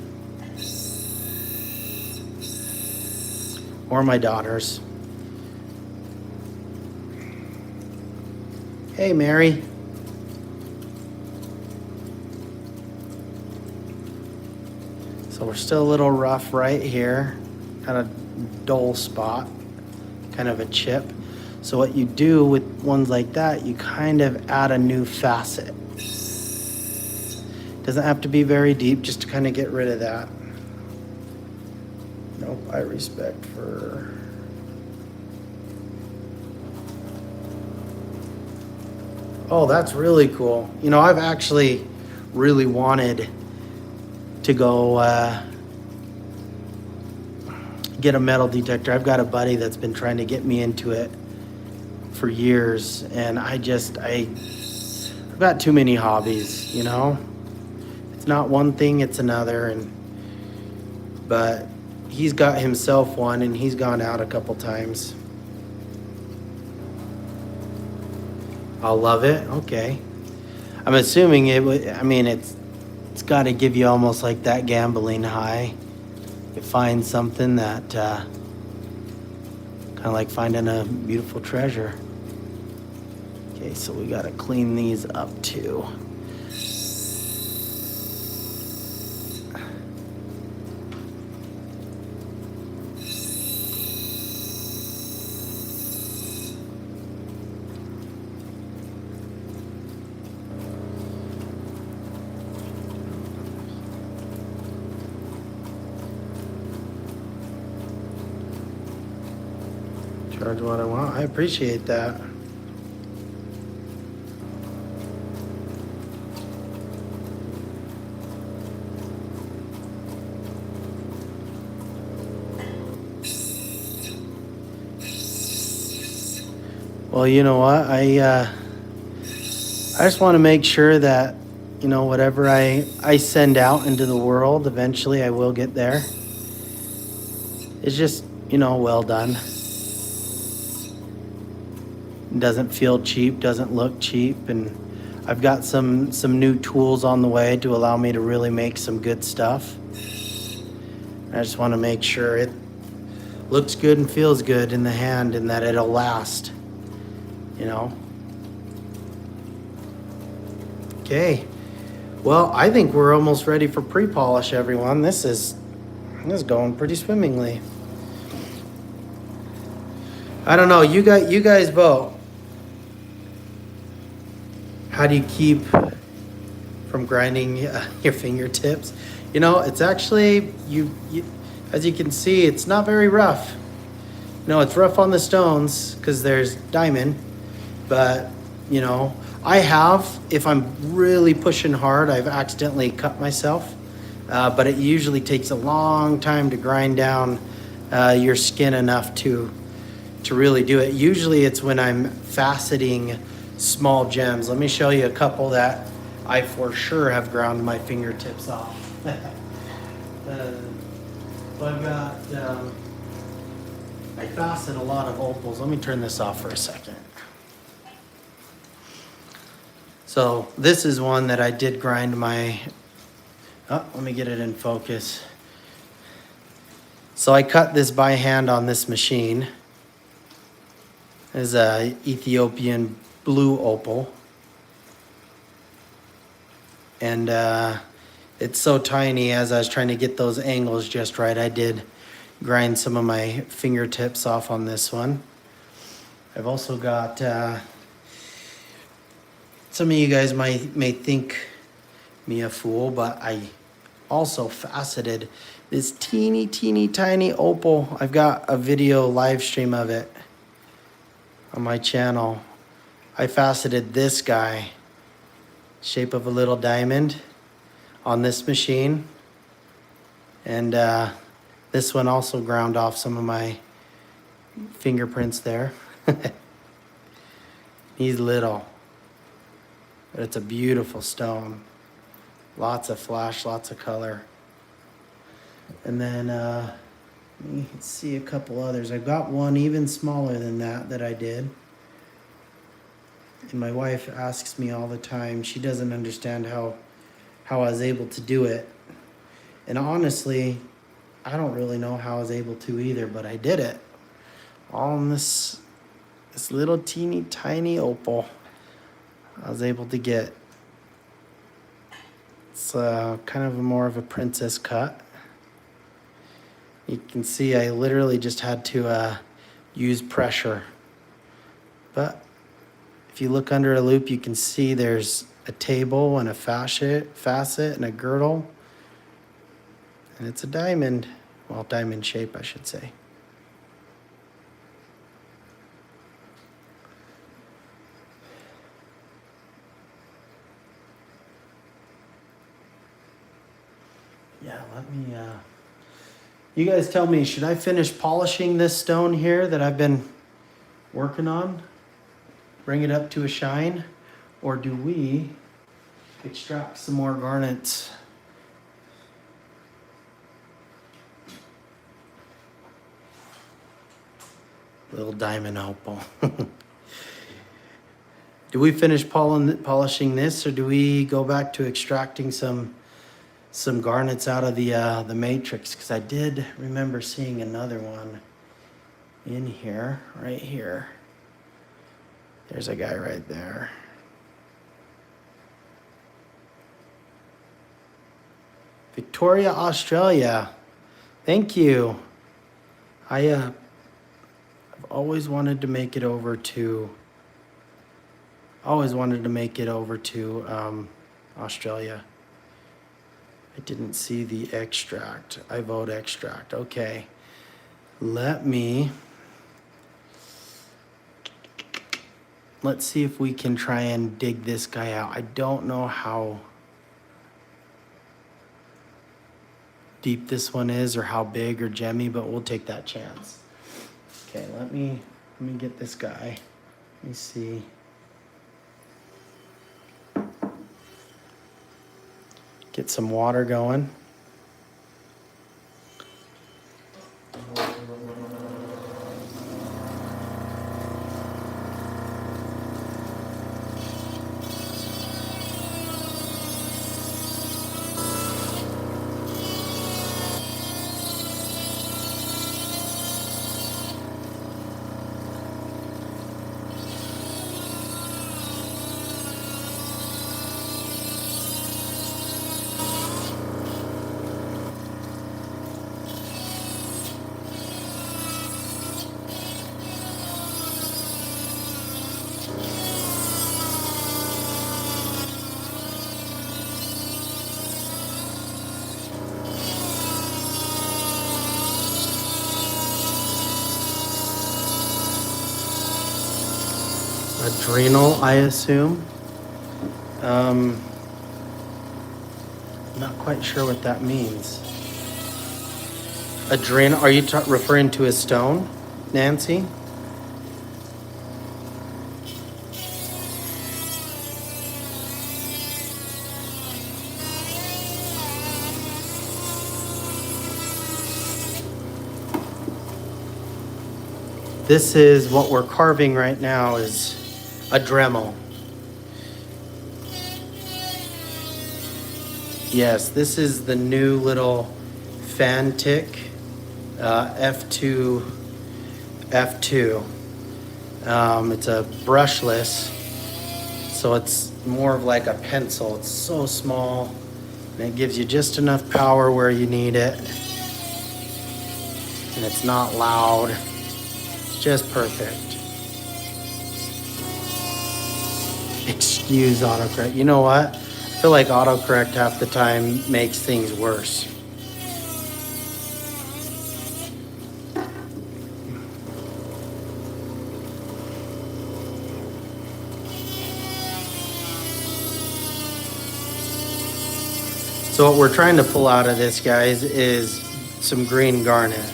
S1: or my daughters. Hey, Mary. So we're still a little rough right here. Got a dull spot, kind of a chip. So what you do with ones like that, you kind of add a new facet. Doesn't have to be very deep, just to kind of get rid of that. Nope, I respect for... Oh, that's really cool. You know, I've actually really wanted to go get a metal detector. I've got a buddy that's been trying to get me into it for years, and I've got too many hobbies, you know? It's not one thing, it's another, but he's got himself one, and he's gone out a couple times. I'll love it. Okay. I'm assuming it would, I mean, it's got to give you almost like that gambling high. You find something that, kind of like finding a beautiful treasure. Okay, so we got to clean these up too. Charge what I want. I appreciate that. Well, you know what? I just want to make sure that, you know, whatever I send out into the world, eventually I will get there. It's just, you know, well done. Doesn't feel cheap, doesn't look cheap, and I've got some new tools on the way to allow me to really make some good stuff. I just want to make sure it looks good and feels good in the hand and that it'll last, you know. Okay, well, I think we're almost ready for pre-polish, everyone. This is going pretty swimmingly. I don't know, you guys vote. How do you keep from grinding your fingertips? You know, it's actually, you as you can see, it's not very rough. You know, it's rough on the stones because there's diamond, but, you know, I have, if I'm really pushing hard, I've accidentally cut myself, but it usually takes a long time to grind down your skin enough to really do it. Usually it's when I'm faceting small gems. Let me show you a couple that I for sure have ground my fingertips off. So I've got, I fasten a lot of opals. Let me turn this off for a second. So this is one that I did grind my, let me get it in focus. So I cut this by hand on this machine. There's a Ethiopian blue opal. And it's so tiny, as I was trying to get those angles just right, I did grind some of my fingertips off on this one. I've also got, some of you guys may think me a fool, but I also faceted this teeny tiny opal. I've got a video live stream of it on my channel. I faceted this guy, shape of a little diamond, on this machine. And this one also ground off some of my fingerprints there. He's little, but it's a beautiful stone. Lots of flash, lots of color. And then let me see a couple others. I've got one even smaller than that I did. And my wife asks me all the time, she doesn't understand how how I was able to do it. And honestly, I don't really know how I was able to either, but I did it. All in this little teeny tiny opal I was able to get. It's kind of more of a princess cut. You can see I literally just had to use pressure. But if you look under a loop, you can see there's a table and a facet and a girdle. And it's a diamond. Well, diamond shape, I should say. Yeah, let me, you guys tell me, should I finish polishing this stone here that I've been working on? Bring it up to a shine? Or do we extract some more garnets? Little diamond opal. Do we finish polishing this, or do we go back to extracting some garnets out of the matrix? Because I did remember seeing another one in here, right here. There's a guy right there. Victoria, Australia. Thank you. I've always wanted to make it over to Australia. I didn't see the extract. I vote extract. Okay. Let's see if we can try and dig this guy out. I don't know how deep this one is or how big or gemmy, but we'll take that chance. Okay, let me get this guy. Let me see. Get some water going. Adrenal, I assume. Not quite sure what that means. Adrenal, are you referring to a stone, Nancy? This is what we're carving right now, is a Dremel. Yes, this is the new little Fantic F2. It's a brushless, so it's more of like a pencil. It's so small, and it gives you just enough power where you need it, and it's not loud. It's just perfect. Excuse autocorrect. You know what? I feel like autocorrect half the time makes things worse. So what we're trying to pull out of this, guys, is some green garnet.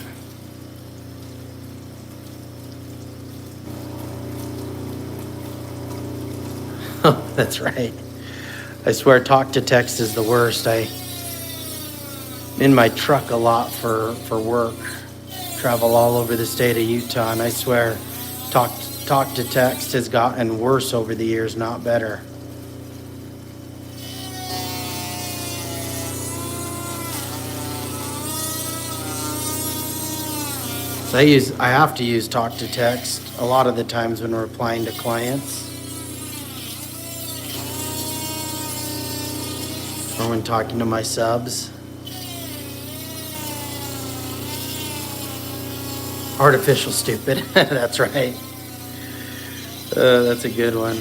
S1: Oh, that's right. I swear talk to text is the worst. I'm in my truck a lot for work. Travel all over the state of Utah, and I swear talk to text has gotten worse over the years, not better. So I have to use talk to text a lot of the times when replying to clients or when talking to my subs. Artificial stupid. That's right. That's a good one.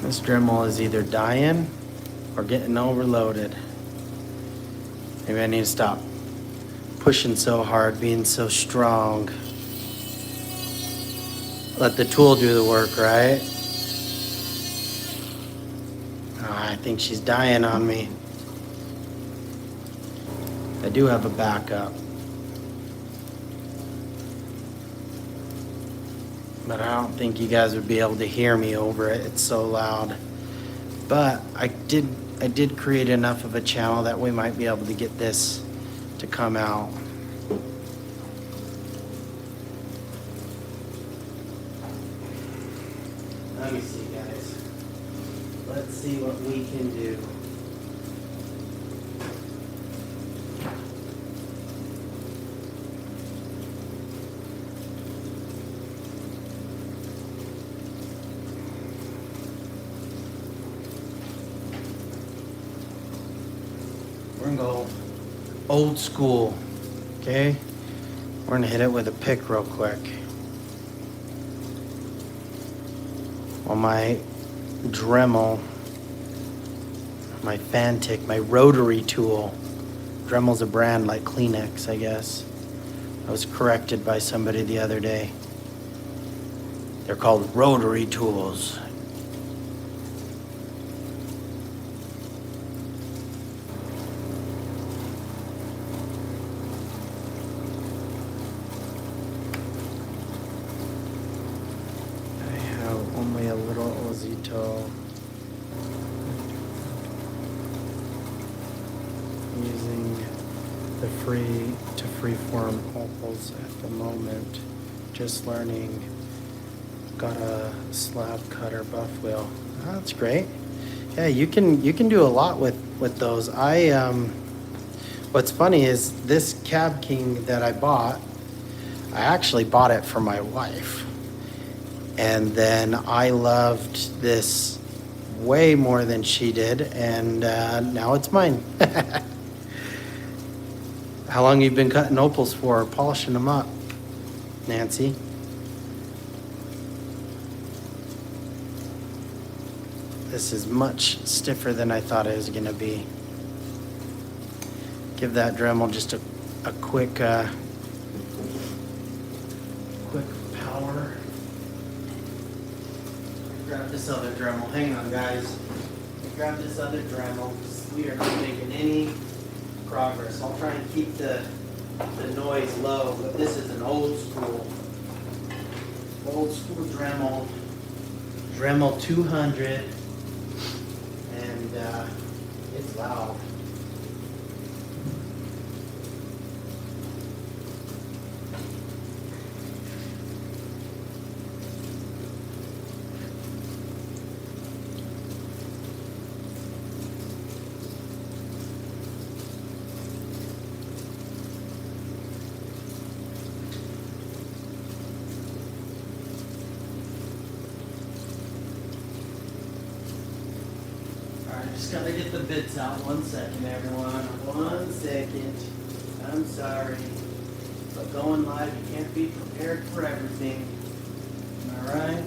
S1: This Dremel is either dying or getting overloaded. Maybe I need to stop pushing so hard, being so strong. Let the tool do the work, right? Oh, I think she's dying on me. I do have a backup. But I don't think you guys would be able to hear me over it. It's so loud. But I did create enough of a channel that we might be able to get this to come out. Let me see, guys. Let's see what we can do. We're gonna go old school, okay? We're gonna hit it with a pick real quick. On my Dremel, my Fantic, my rotary tool. Dremel's a brand like Kleenex, I guess. I was corrected by somebody the other day. They're called rotary tools. Only a little Ozito. Using the freeform opals at the moment. Just learning. Got a slab cutter buff wheel. Oh, that's great. Yeah, you can do a lot with those. What's funny is this Cab King that I bought, I actually bought it for my wife. And then I loved this way more than she did, and now it's mine. How long you been cutting opals for, polishing them up, Nancy? This is much stiffer than I thought it was gonna be. Give that Dremel just a quick power. Grab this other Dremel. Hang on, guys. Grab this other Dremel. We are not making any progress. I'll try and keep the noise low, but this is an old school Dremel. Dremel 200, and it's loud. Just gotta get the bits out. 1 second, everyone. 1 second. I'm sorry. But going live, you can't be prepared for everything. Am I right?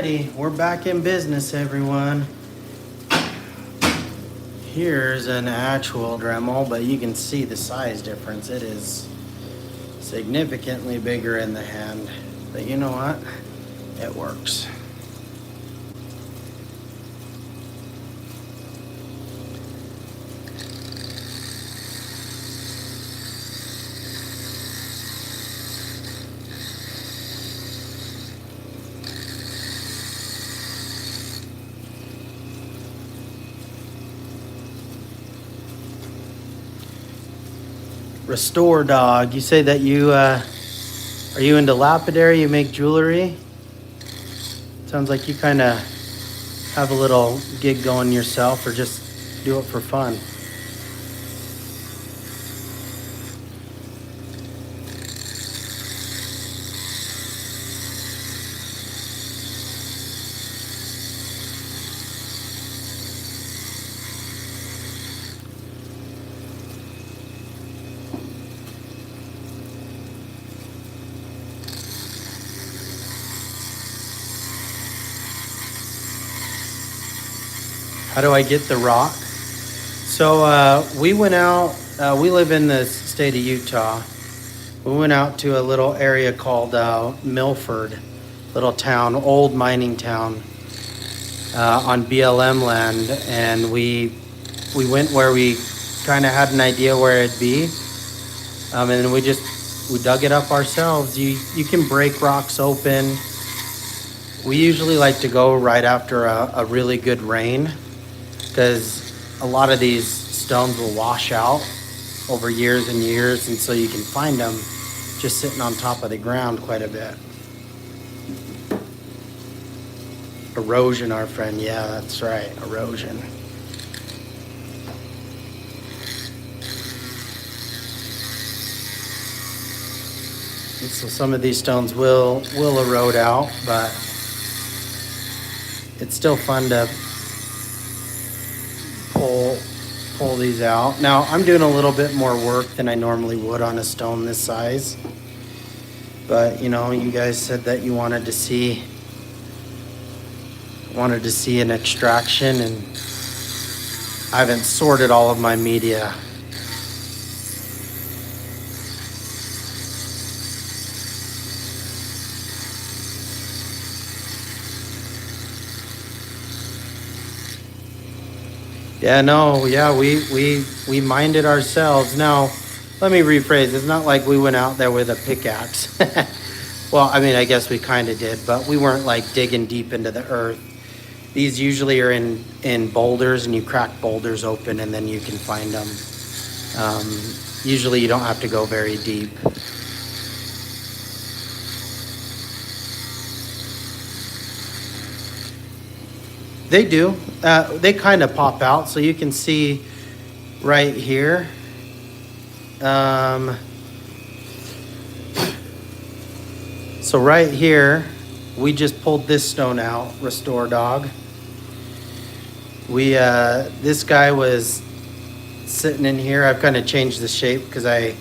S1: Alrighty, we're back in business, everyone. Here's an actual Dremel, but you can see the size difference. It is significantly bigger in the hand, but you know what? It works. Restore Dog, you say that you are you into lapidary? You make jewelry? Sounds like you kind of have a little gig going yourself, or just do it for fun. How do I get the rock? So we went out, we live in the state of Utah. We went out to a little area called Milford, little town, old mining town on BLM land. And we went where we kind of had an idea where it'd be. And then we dug it up ourselves. You can break rocks open. We usually like to go right after a really good rain, because a lot of these stones will wash out over years and years, and so you can find them just sitting on top of the ground quite a bit. Erosion, our friend. Yeah, that's right, erosion. And so some of these stones will erode out, but it's still fun to pull these out. Now I'm doing a little bit more work than I normally would on a stone this size, but you know, you guys said that you wanted to see an extraction, and I haven't sorted all of my media. Yeah, no, yeah, we mined it ourselves. Now, let me rephrase. It's not like we went out there with a pickaxe. Well, I mean, I guess we kind of did, but we weren't like digging deep into the earth. These usually are in boulders, and you crack boulders open and then you can find them. Usually you don't have to go very deep. They do. They kind of pop out, so you can see right here. So right here, we just pulled this stone out, Restore Dog. This guy was sitting in here. I've kind of changed the shape because I've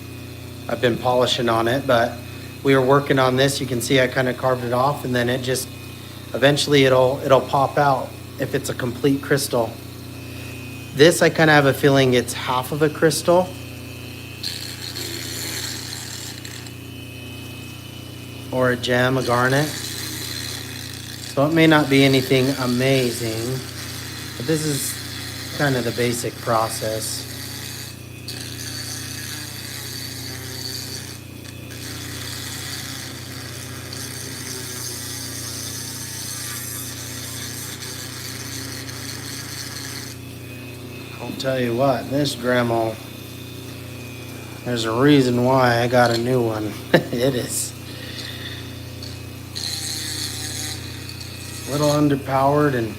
S1: been polishing on it, but we were working on this. You can see I kind of carved it off, and then it just eventually it'll pop out if it's a complete crystal. This, I kind of have a feeling it's half of a crystal. Or a gem, a garnet. So it may not be anything amazing, but this is kind of the basic process. I'll tell you what, this Dremel, there's a reason why I got a new one. It is a little underpowered and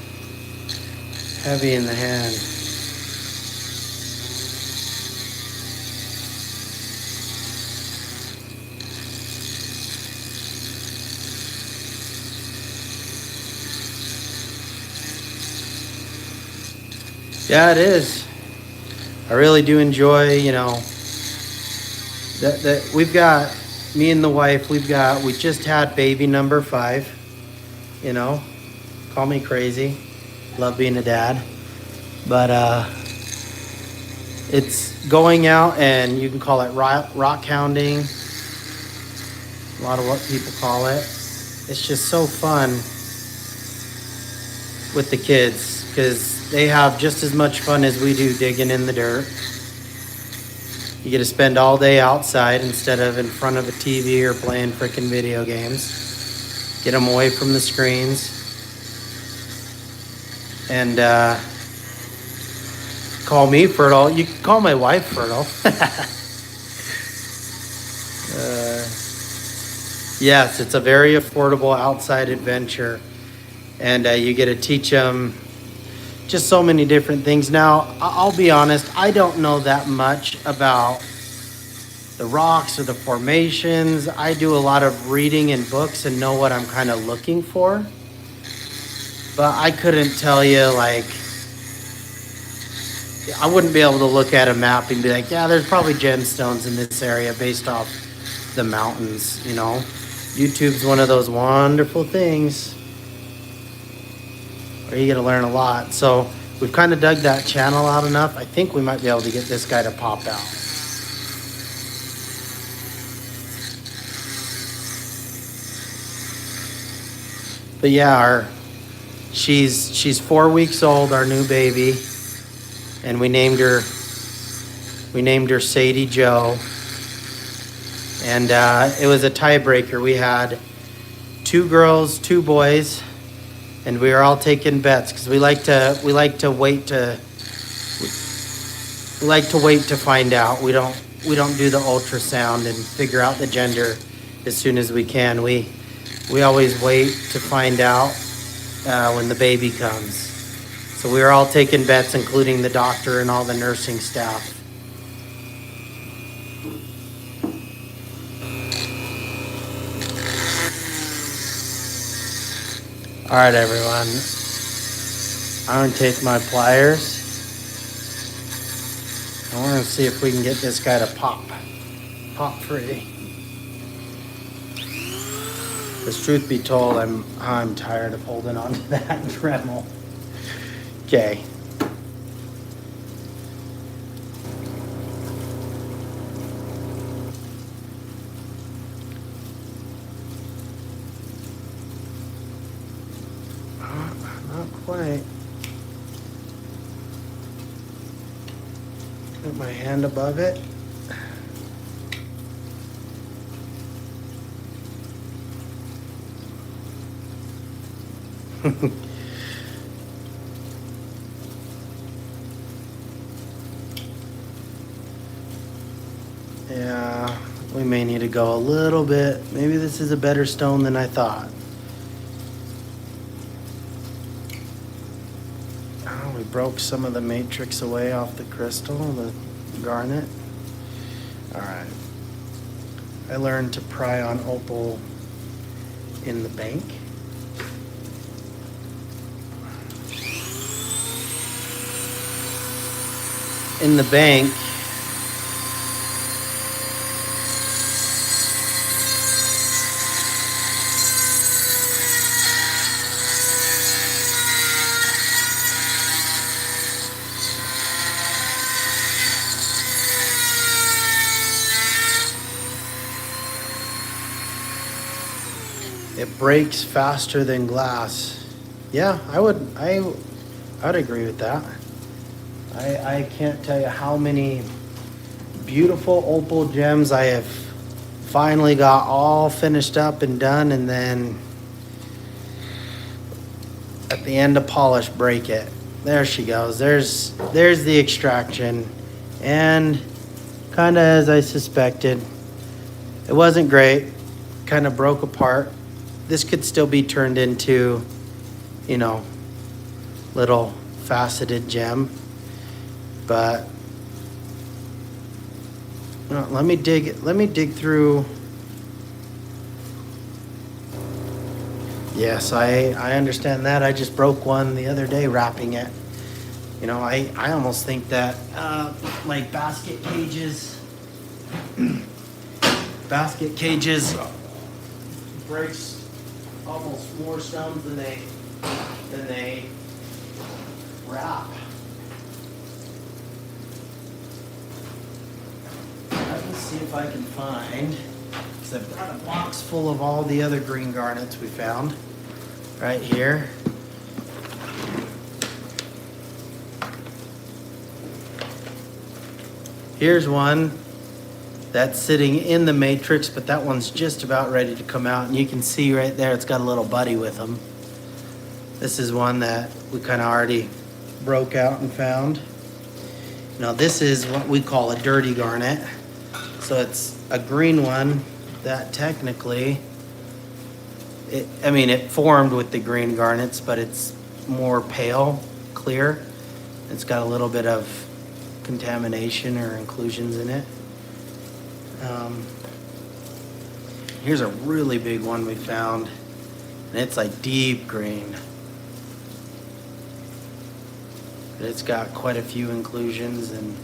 S1: heavy in the hand. Yeah, it is. I really do enjoy, you know, that we've got, me and the wife, we just had baby number 5, you know, Call me crazy. Love being a dad. But it's going out, and you can call it rock hounding. A lot of what people call it. It's just so fun with the kids because they have just as much fun as we do digging in the dirt. You get to spend all day outside instead of in front of a TV or playing frickin' video games. Get them away from the screens. And call me fertile. You can call my wife fertile. Yes, it's a very affordable outside adventure. And you get to teach them just so many different things. Now, I'll be honest, I don't know that much about the rocks or the formations. I do a lot of reading in books and know what I'm kind of looking for. But I couldn't tell you, like, I wouldn't be able to look at a map and be like, yeah, there's probably gemstones in this area based off the mountains, you know. YouTube's one of those wonderful things where you get to learn a lot. So we've kind of dug that channel out enough. I think we might be able to get this guy to pop out. But yeah, she's 4 weeks old, our new baby, and we named her Sadie Joe. And it was a tiebreaker. We had 2 girls, 2 boys. And we were all taking bets because we like to wait to find out. We don't do the ultrasound and figure out the gender as soon as we can. We always wait to find out when the baby comes. So we were all taking bets, including the doctor and all the nursing staff. All right, everyone. I'm going to take my pliers. I want to see if we can get this guy to pop free. Because truth be told, I'm tired of holding on to that Dremel. Okay. Not quite. Put my hand above it. Yeah, we may need to go a little bit. Maybe this is a better stone than I thought. Oh, we broke some of the matrix away off the crystal, the garnet. All right. I learned to pry on opal in the bank. In the bank, it breaks faster than glass. Yeah, I would agree with that. I can't tell you how many beautiful opal gems I have finally got all finished up and done, and then at the end of polish, break it. There she goes. There's the extraction, and kind of as I suspected, it wasn't great. Kind of broke apart. This could still be turned into, you know, little faceted gem. But let me dig through. Yes, I understand that. I just broke one the other day wrapping it. You know, I almost think that like basket cages breaks almost more stones than they then they wrap. Let me see if I can find, because I've got a box full of all the other green garnets we found right here. Here's one that's sitting in the matrix, but that one's just about ready to come out. And you can see right there, it's got a little buddy with them. This is one that we kind of already broke out and found. Now this is what we call a dirty garnet. So it's a green one that technically, it formed with the green garnets, but it's more pale, clear. It's got a little bit of contamination or inclusions in it. Here's a really big one we found, and it's like deep green. But it's got quite a few inclusions, and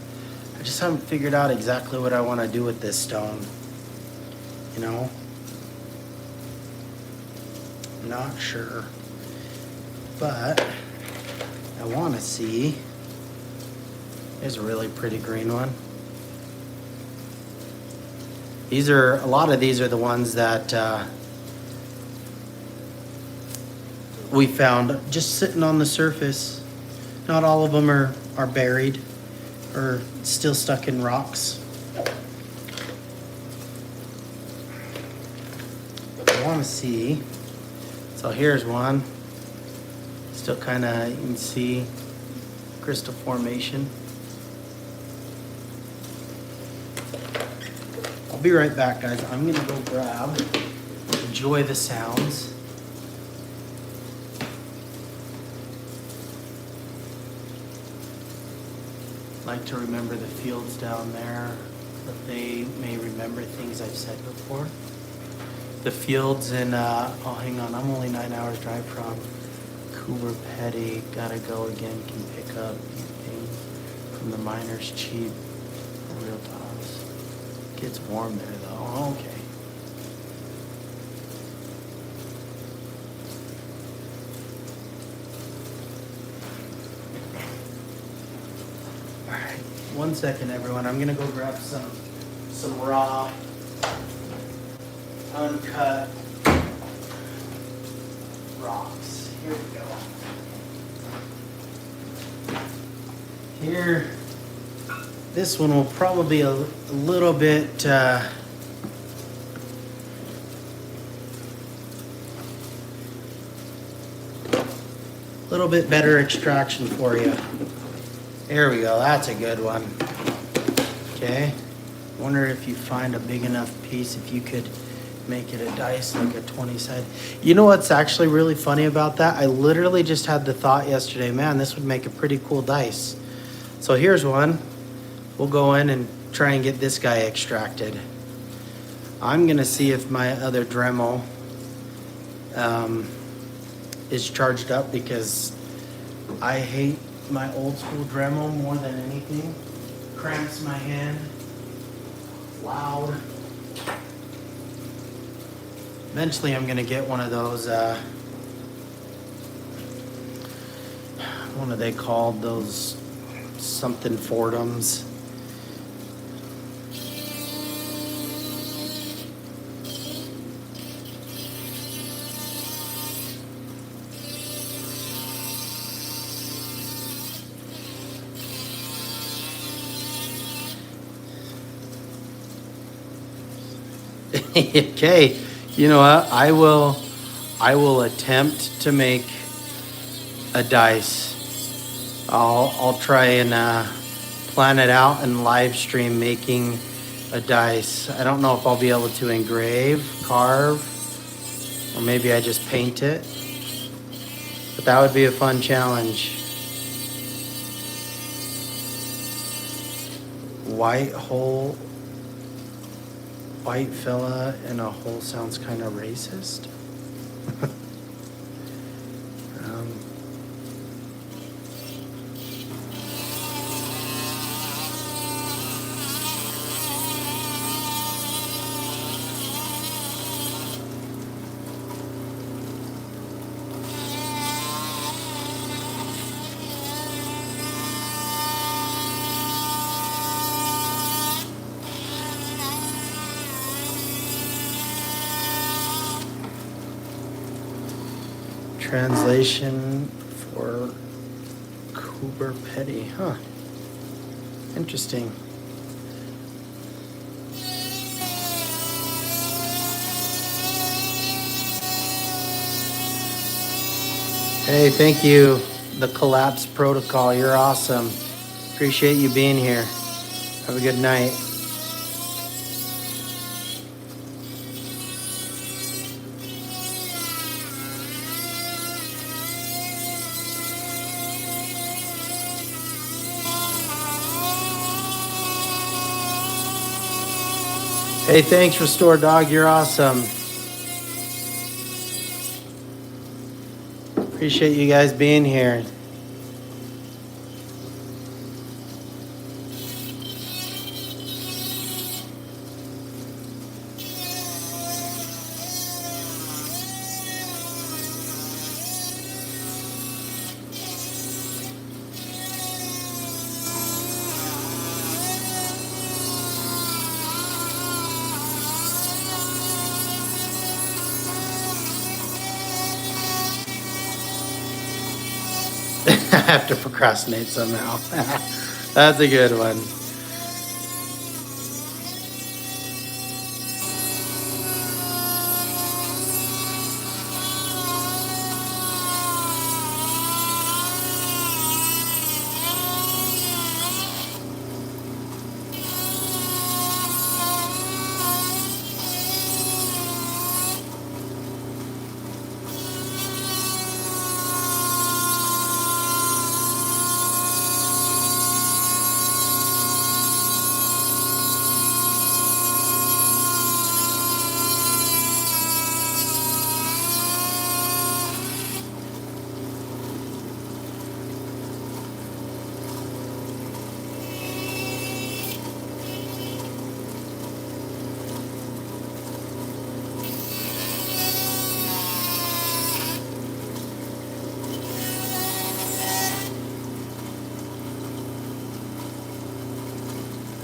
S1: I just haven't figured out exactly what I want to do with this stone. You know? I'm not sure. But I want to see. There's a really pretty green one. A lot of these are the ones that we found just sitting on the surface. Not all of them are buried or still stuck in rocks. I want to see. So here's one. Still kind of, you can see crystal formation. I'll be right back, guys. I'm gonna go grab, enjoy the sounds. Like to remember the fields down there, that they may remember things I've said before. The fields in, oh, hang on, I'm only 9 hours drive from Cooper Petty. Gotta go again, can pick up anything from the miners cheap, real toss. Gets warm there though, okay. All right, 1 second everyone, I'm gonna go grab some raw, uncut rocks. Here we go. Here, this one will probably be a little bit better extraction for you. There we go, that's a good one. Okay, wonder if you find a big enough piece, if you could make it a dice, like a 20 side. You know what's actually really funny about that? I literally just had the thought yesterday, man, this would make a pretty cool dice. So here's one. We'll go in and try and get this guy extracted. I'm gonna see if my other Dremel is charged up, because I hate my old school Dremel more than anything. Cramps my hand, loud. Eventually I'm gonna get one of those, what are they called? Those something Fordhams. Okay, you know what? I will attempt to make a dice. I'll try and plan it out and live stream making a dice. I don't know if I'll be able to engrave, carve, or maybe I just paint it. But that would be a fun challenge. White fella in a hole sounds kind of racist. Translation for Cooper Petty, huh? Interesting. Hey, thank you. The Collapse Protocol, you're awesome. Appreciate you being here. Have a good night. Hey, thanks, Restore Dog. You're awesome. Appreciate you guys being here. I have to procrastinate somehow. That's a good one.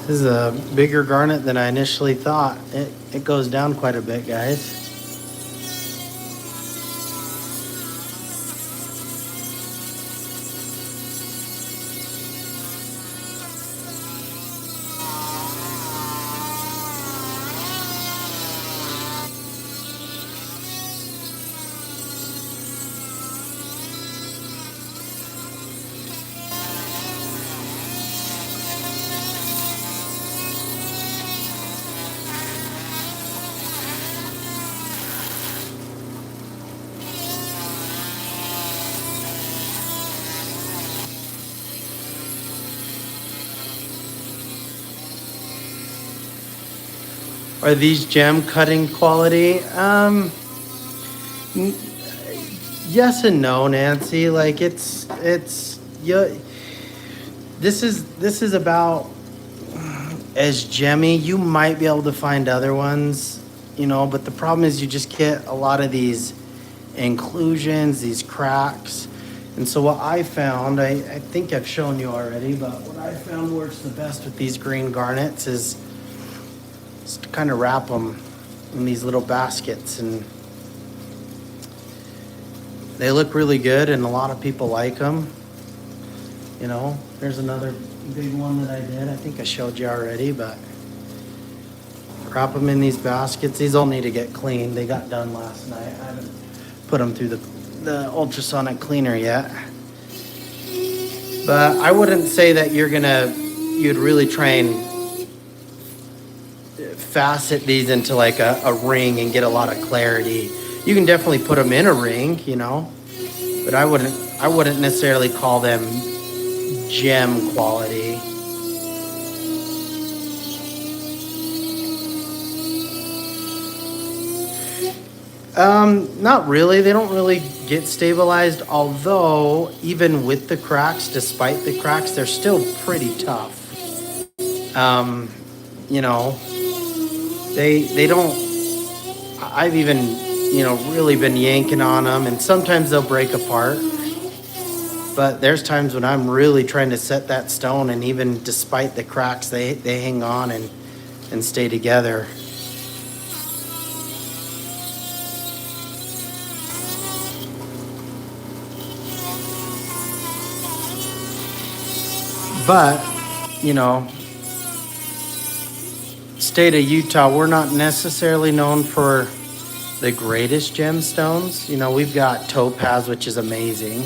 S1: This is a bigger garnet than I initially thought. It goes down quite a bit, guys. Are these gem cutting quality? Yes and no, Nancy. Like it's yeah. This is about as gemmy. You might be able to find other ones, but the problem is you just get a lot of these inclusions, these cracks. And so what I found, I think I've shown you already, but what I found works the best with these green garnets is to kind of wrap them in these little baskets, and they look really good and a lot of people like them. There's another big one that I did. I think I showed you already, but wrap them in these baskets. These all need to get cleaned. They got done last night. I haven't put them through the ultrasonic cleaner yet. But I wouldn't say that you'd really try and facet these into like a ring and get a lot of clarity. You can definitely put them in a ring, but I wouldn't necessarily call them gem quality. Not really. They don't really get stabilized, although even with the cracks, despite the cracks, they're still pretty tough. They don't, I've even, really been yanking on them, and sometimes they'll break apart. But there's times when I'm really trying to set that stone, and even despite the cracks, they hang on and stay together. But, you know, state of Utah, we're not necessarily known for the greatest gemstones. You know, we've got topaz, which is amazing.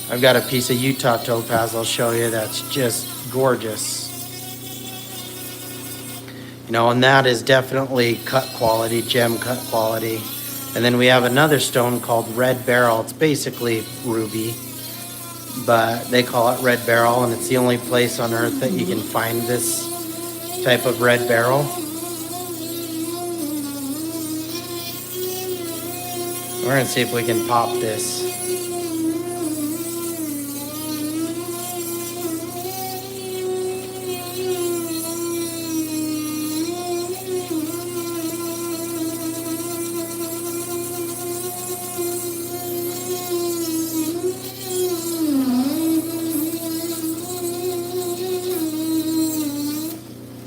S1: I've got a piece of Utah topaz I'll show you that's just gorgeous. You know, and that is definitely cut quality, gem cut quality. And then we have another stone called red beryl. It's basically ruby, but they call it red beryl, and it's the only place on earth that you can find this type of red beryl. We're gonna see if we can pop this.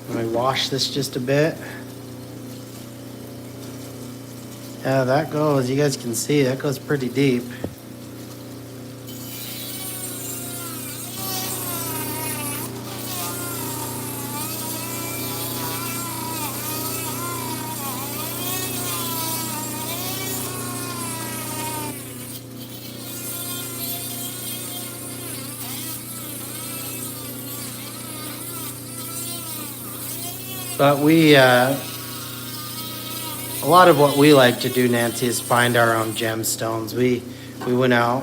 S1: Let me wash this just a bit. Yeah, that goes, you guys can see, that goes pretty deep. But a lot of what we like to do, Nancy, is find our own gemstones. We went out,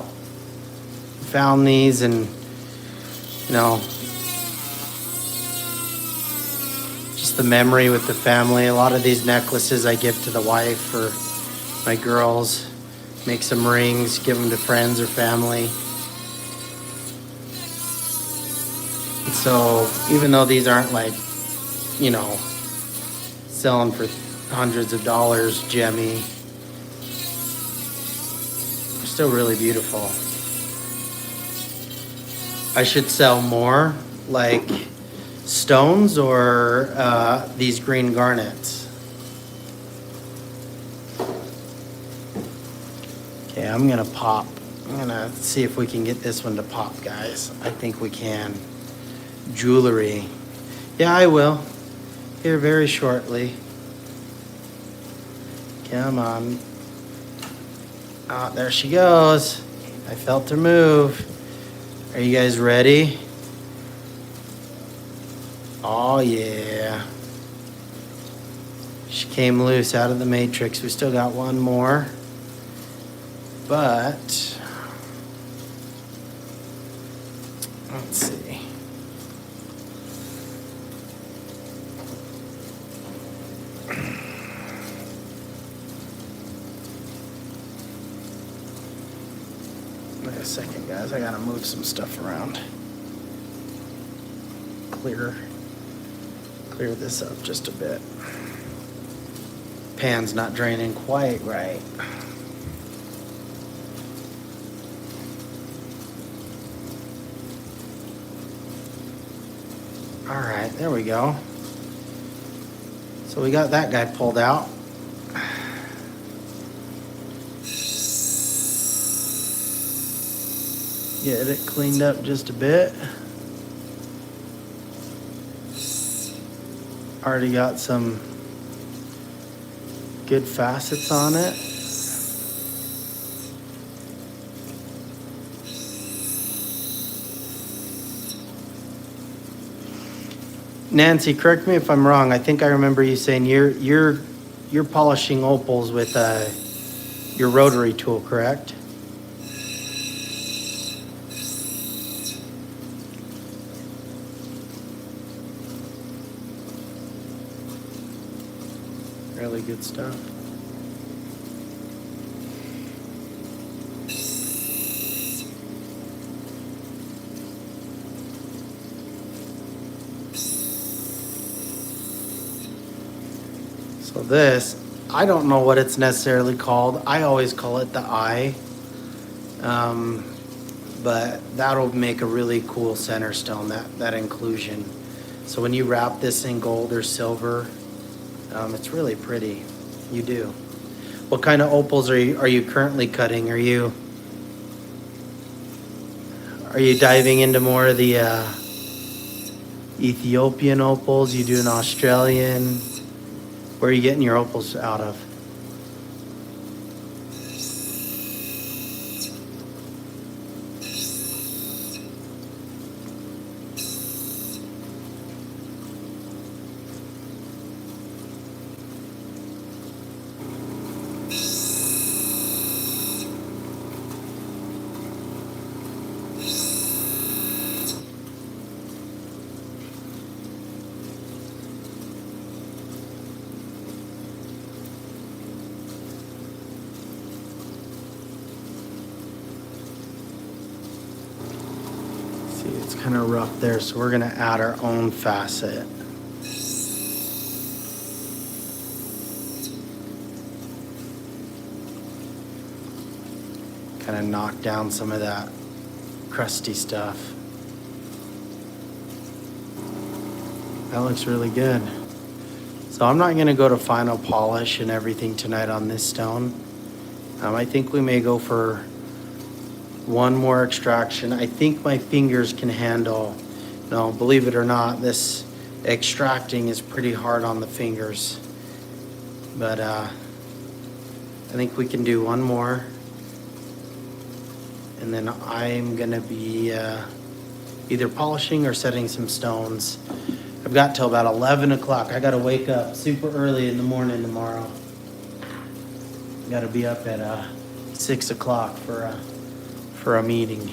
S1: found these, and you know, just the memory with the family. A lot of these necklaces I give to the wife or my girls, make some rings, give them to friends or family. And so even though these aren't like, you know, selling for hundreds of dollars, gemmy, they're still really beautiful. I should sell more like stones or these green garnets. Okay, I'm gonna see if we can get this one to pop, guys. I think we can. Jewelry. Yeah, I will. Here very shortly. Come on. Oh, there she goes. I felt her move. Are you guys ready? Oh, yeah. She came loose out of the matrix. We still got one more. But let's see. Wait a second, guys. I gotta move some stuff around. Clear this up just a bit. Pan's not draining quite right. All right, there we go. So we got that guy pulled out. Get it cleaned up just a bit. Already got some good facets on it. Nancy, correct me if I'm wrong. I think I remember you saying you're polishing opals with your rotary tool, correct? Really good stuff. So this, I don't know what it's necessarily called. I always call it the eye. But that'll make a really cool center stone, that inclusion. So when you wrap this in gold or silver, it's really pretty. You do. What kind of opals are you currently cutting? Are you diving into more of the Ethiopian opals, you do an Australian. Where are you getting your opals out of? See, it's kind of rough there, so we're gonna add our own facet. Kind of knock down some of that crusty stuff. That looks really good. So I'm not gonna go to final polish and everything tonight on this stone. I think we may go for one more extraction. I think my fingers can handle, no, believe it or not, this extracting is pretty hard on the fingers. But I think we can do one more. And then I'm gonna be either polishing or setting some stones. I've got till about 11 o'clock. I gotta wake up super early in the morning tomorrow. Gotta be up at 6 o'clock for a meeting.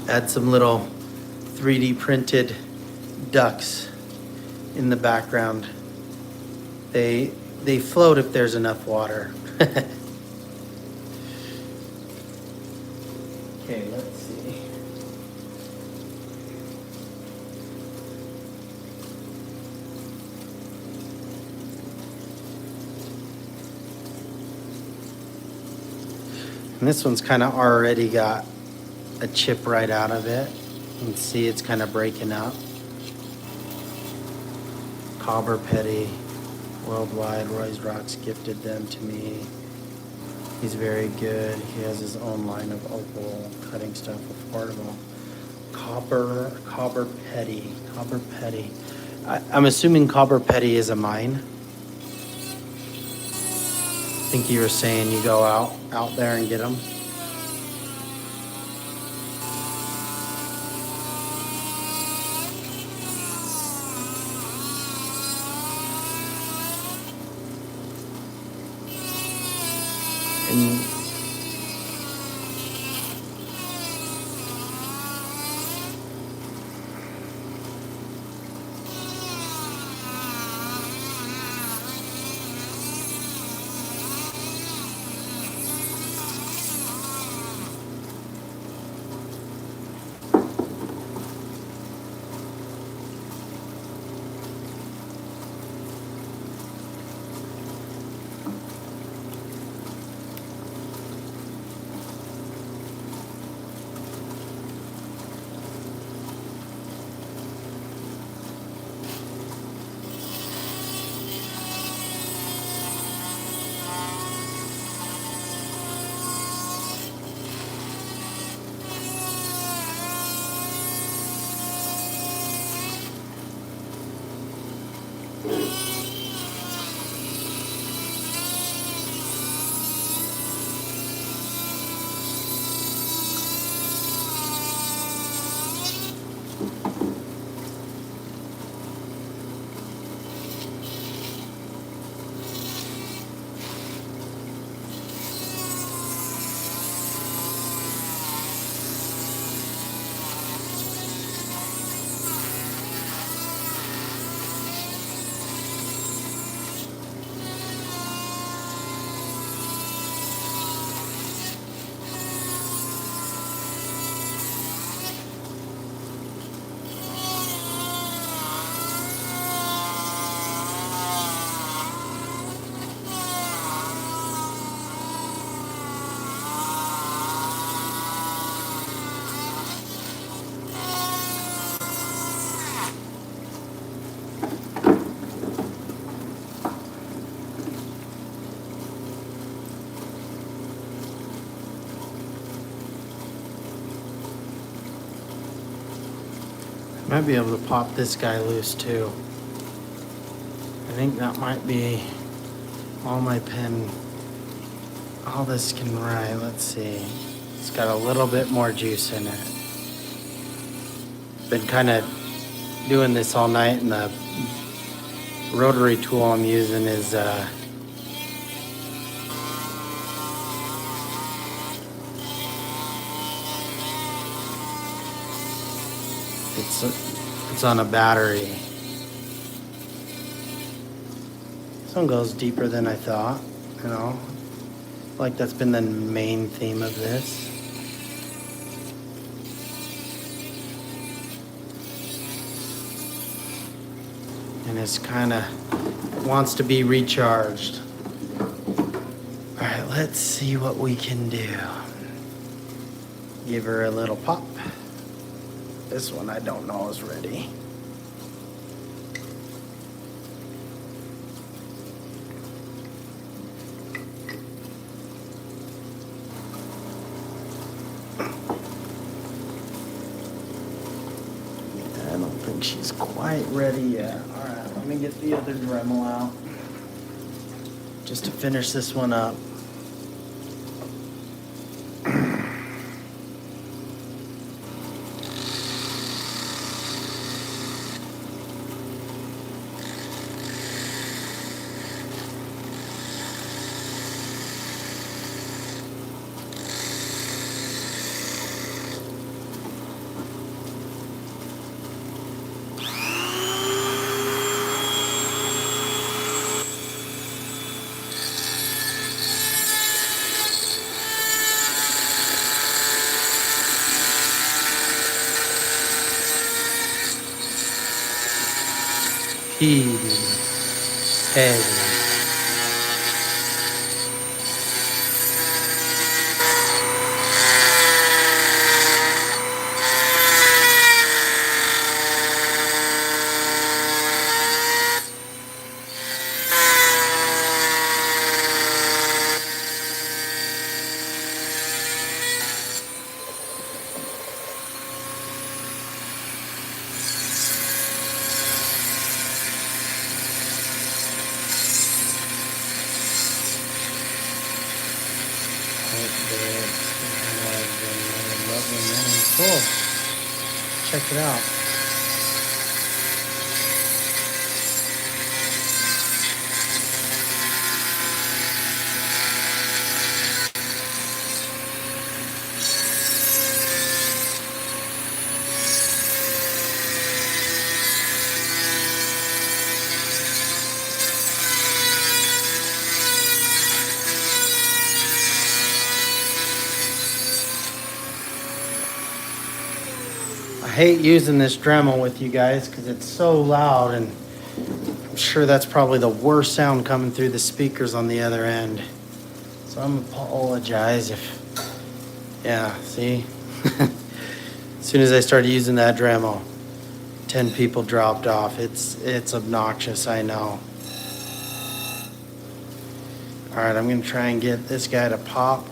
S1: Add some little 3D printed ducks in the background. They float if there's enough water. Okay, let's see. And this one's kind of already got a chip right out of it. You can see it's kind of breaking up. Cobber Petty. Worldwide, Roy's Rocks gifted them to me. He's very good. He has his own line of opal cutting stuff, affordable. Cobber Petty. I'm assuming Cobber Petty is a mine. I think you were saying you go out there and get them. And Might be able to pop this guy loose too. I think that might be all my pin. All this can ride. Let's see. It's got a little bit more juice in it. Been kind of doing this all night, and the rotary tool I'm using is it's on a battery. This one goes deeper than I thought, you know. Like that's been the main theme of this. And it's kind of wants to be recharged. All right, let's see what we can do. Give her a little pop. This one I don't know is ready. I don't think she's quite ready yet. All right, let me get the other Dremel out just to finish this one up. Heavy. Cool. Check it out. I hate using this Dremel with you guys because it's so loud, and I'm sure that's probably the worst sound coming through the speakers on the other end. So I'm apologize if, yeah, see? As soon as I started using that Dremel, 10 people dropped off. It's obnoxious, I know. All right, I'm gonna try and get this guy to pop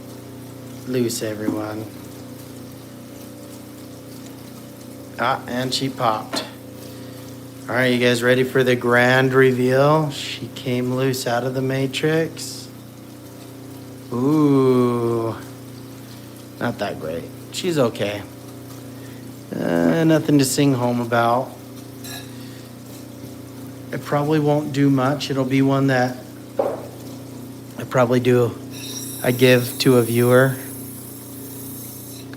S1: loose, everyone. Ah, and she popped. All right, you guys ready for the grand reveal? She came loose out of the matrix. Ooh, not that great. She's okay. Nothing to sing home about. It probably won't do much. It'll be one that I give to a viewer.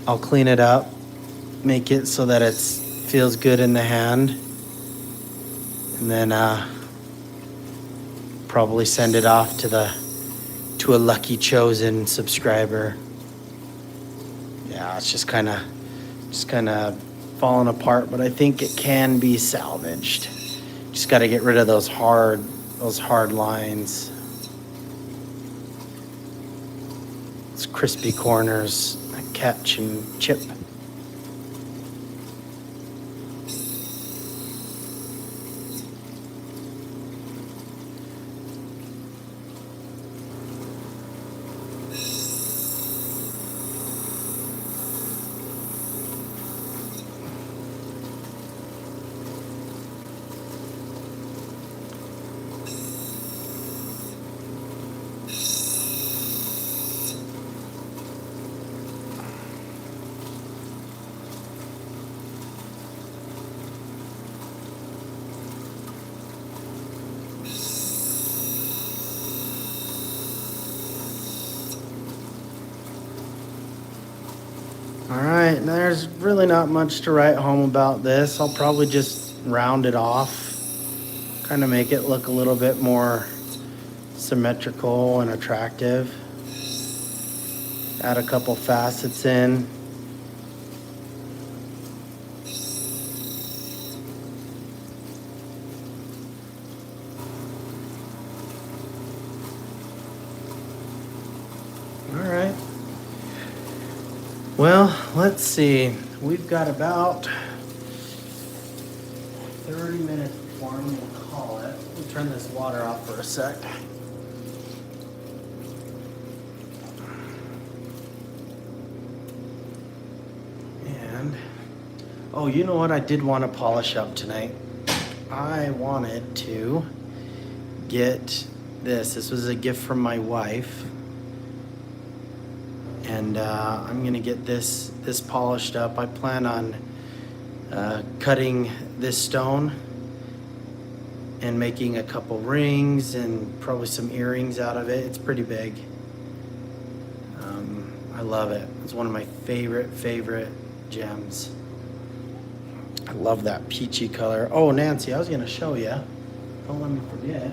S1: I'll clean it up, make it so that it feels good in the hand, and then probably send it off to a lucky chosen subscriber. Yeah, it's just kind of falling apart, but I think it can be salvaged. Just got to get rid of those hard lines. Those crispy corners, catch and chip. All right, there's really not much to write home about this. I'll probably just round it off, kind of make it look a little bit more symmetrical and attractive. Add a couple facets in. All right. Well, let's see. We've got about 30 minutes before I'm going to call it. We'll turn this water off for a sec. And, oh, you know what I did want to polish up tonight? I wanted to get this. This was a gift from my wife. And I'm gonna get this polished up. I plan on cutting this stone and making a couple rings and probably some earrings out of it. It's pretty big. I love it. It's one of my favorite gems. I love that peachy color. Oh, Nancy, I was gonna show you. Don't let me forget.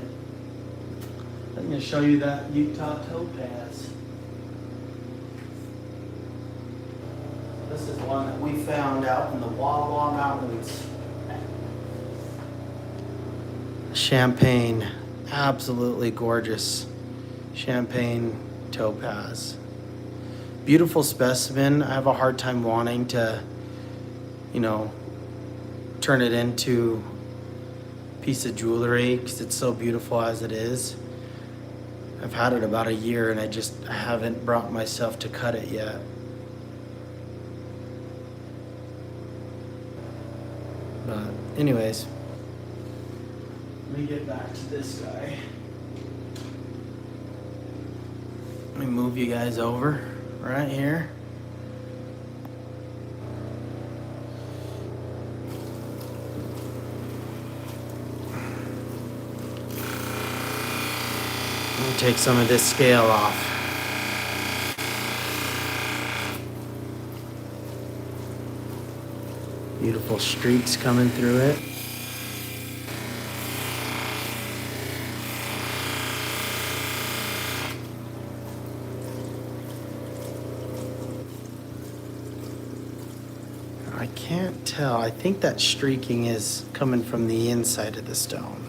S1: I'm gonna show you that Utah topaz. This is one that we found out in the Wawa Mountains. Champagne, absolutely gorgeous. Champagne topaz. Beautiful specimen. I have a hard time wanting to, turn it into a piece of jewelry because it's so beautiful as it is. I've had it about a year and I haven't brought myself to cut it yet. But anyways, let me get back to this guy. Let me move you guys over right here. Let me take some of this scale off. Beautiful streaks coming through it. I can't tell. I think that streaking is coming from the inside of the stone.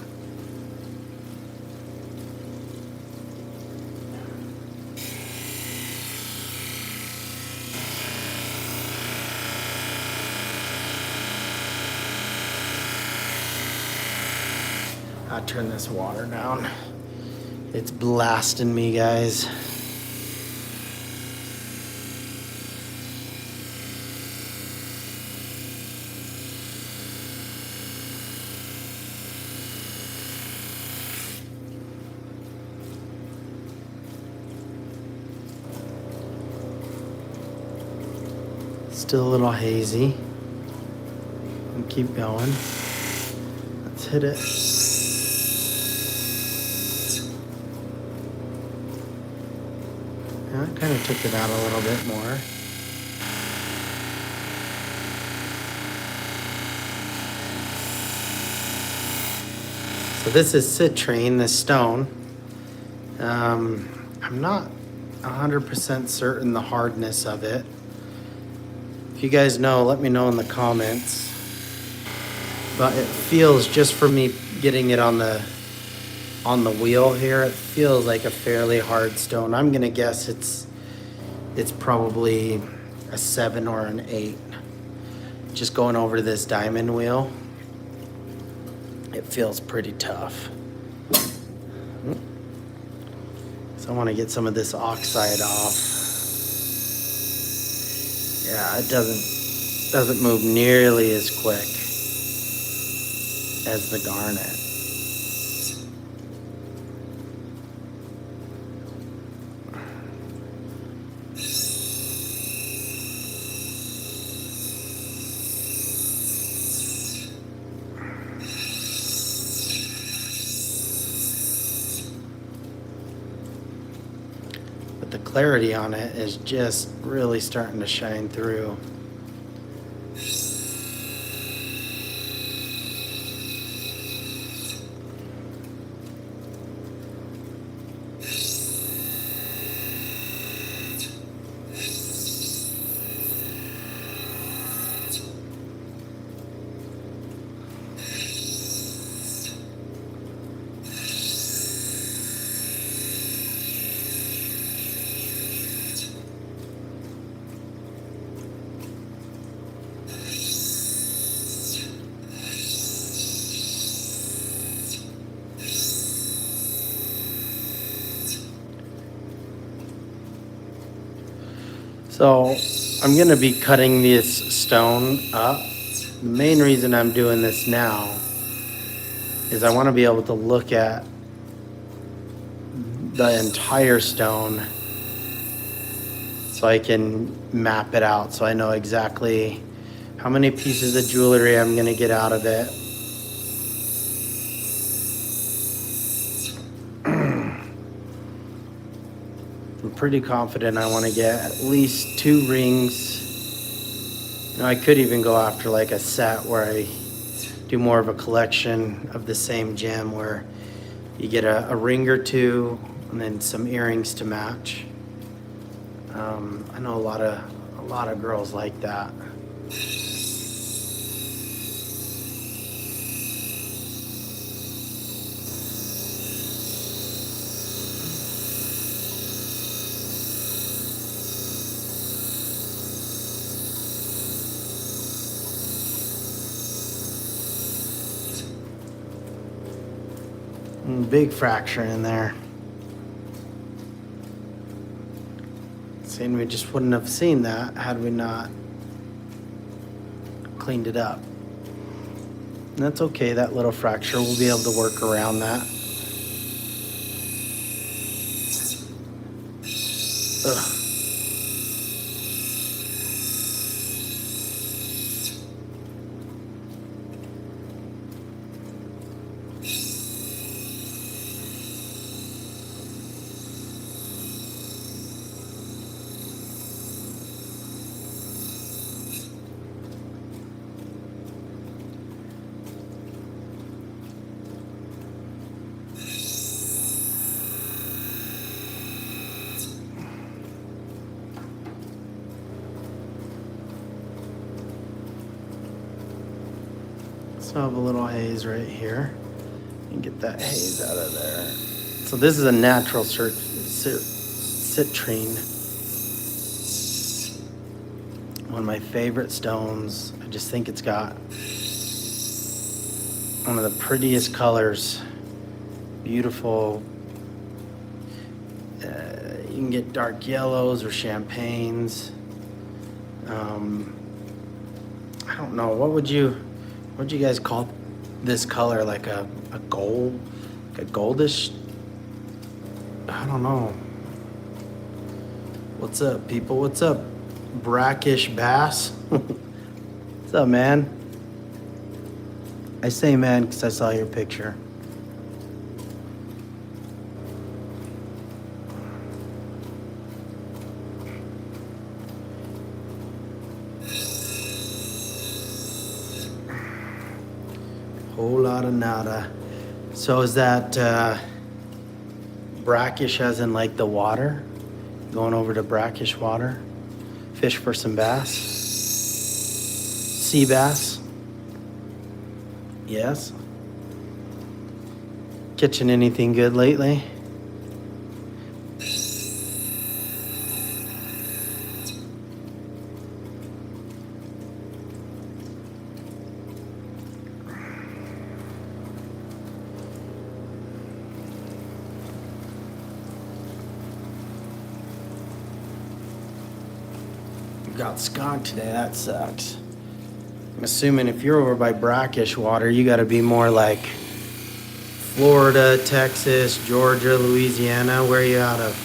S1: I'll turn this water down. It's blasting me, guys. Still a little hazy. And keep going. Let's hit it. I kind of took it out a little bit more. So this is citrine, this stone. I'm not 100% certain the hardness of it. If you guys know, let me know in the comments. But it feels, just for me getting it on the wheel here, it feels like a fairly hard stone. I'm gonna guess it's probably a 7 or an 8. Just going over this diamond wheel, it feels pretty tough. So I want to get some of this oxide off. Yeah, it doesn't move nearly as quick as the garnet. clarity on it is just really starting to shine through. So I'm going to be cutting this stone up. The main reason I'm doing this now is I want to be able to look at the entire stone so I can map it out, so I know exactly how many pieces of jewelry I'm going to get out of it. I'm pretty confident I want to get at least 2 rings. You know, I could even go after like a set where I do more of a collection of the same gem where you get a ring or 2 and then some earrings to match. I know a lot of girls like that. Big fracture in there. And we just wouldn't have seen that had we not cleaned it up. And that's okay, that little fracture, we'll be able to work around that. Ugh. So I have a little haze right here. And get that haze out of there. So this is a natural citrine. One of my favorite stones. I just think it's got one of the prettiest colors. Beautiful. You can get dark yellows or champagnes. I don't know, what would you guys call this color? Like a gold, like a goldish? I don't know. What's up, people? What's up, brackish bass? What's up, man? I say man because I saw your picture. Whole lot of nada. So is that brackish as in like the water? Going over to brackish water? Fish for some bass? Sea bass? Yes. Catching anything good lately? Got skunked today, that sucks. I'm assuming if you're over by brackish water, you gotta be more like Florida, Texas, Georgia, Louisiana. Where are you out of?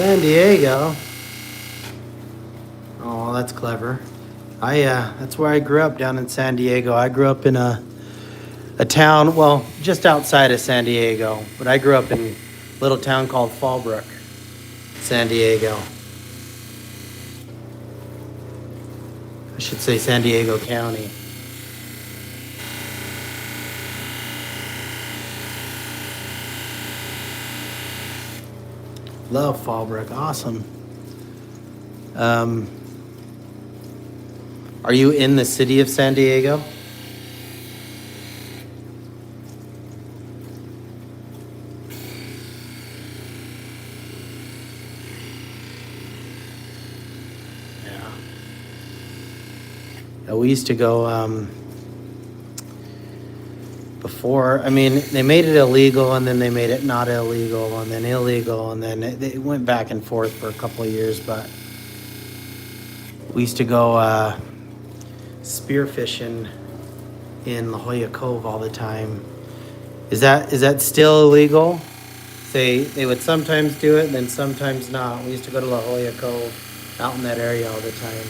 S1: San Diego. Oh, that's clever. That's where I grew up, down in San Diego. I grew up in a town, well, just outside of San Diego, but I grew up in a little town called Fallbrook, San Diego. I should say San Diego County. Love Fallbrook, awesome. Are you in the city of San Diego? Yeah. We used to go before. I mean, they made it illegal, and then they made it not illegal, and then illegal, and then it went back and forth for a couple of years. But we used to go spearfishing in La Jolla Cove all the time. Is that still illegal? They would sometimes do it, and then sometimes not. We used to go to La Jolla Cove, out in that area all the time.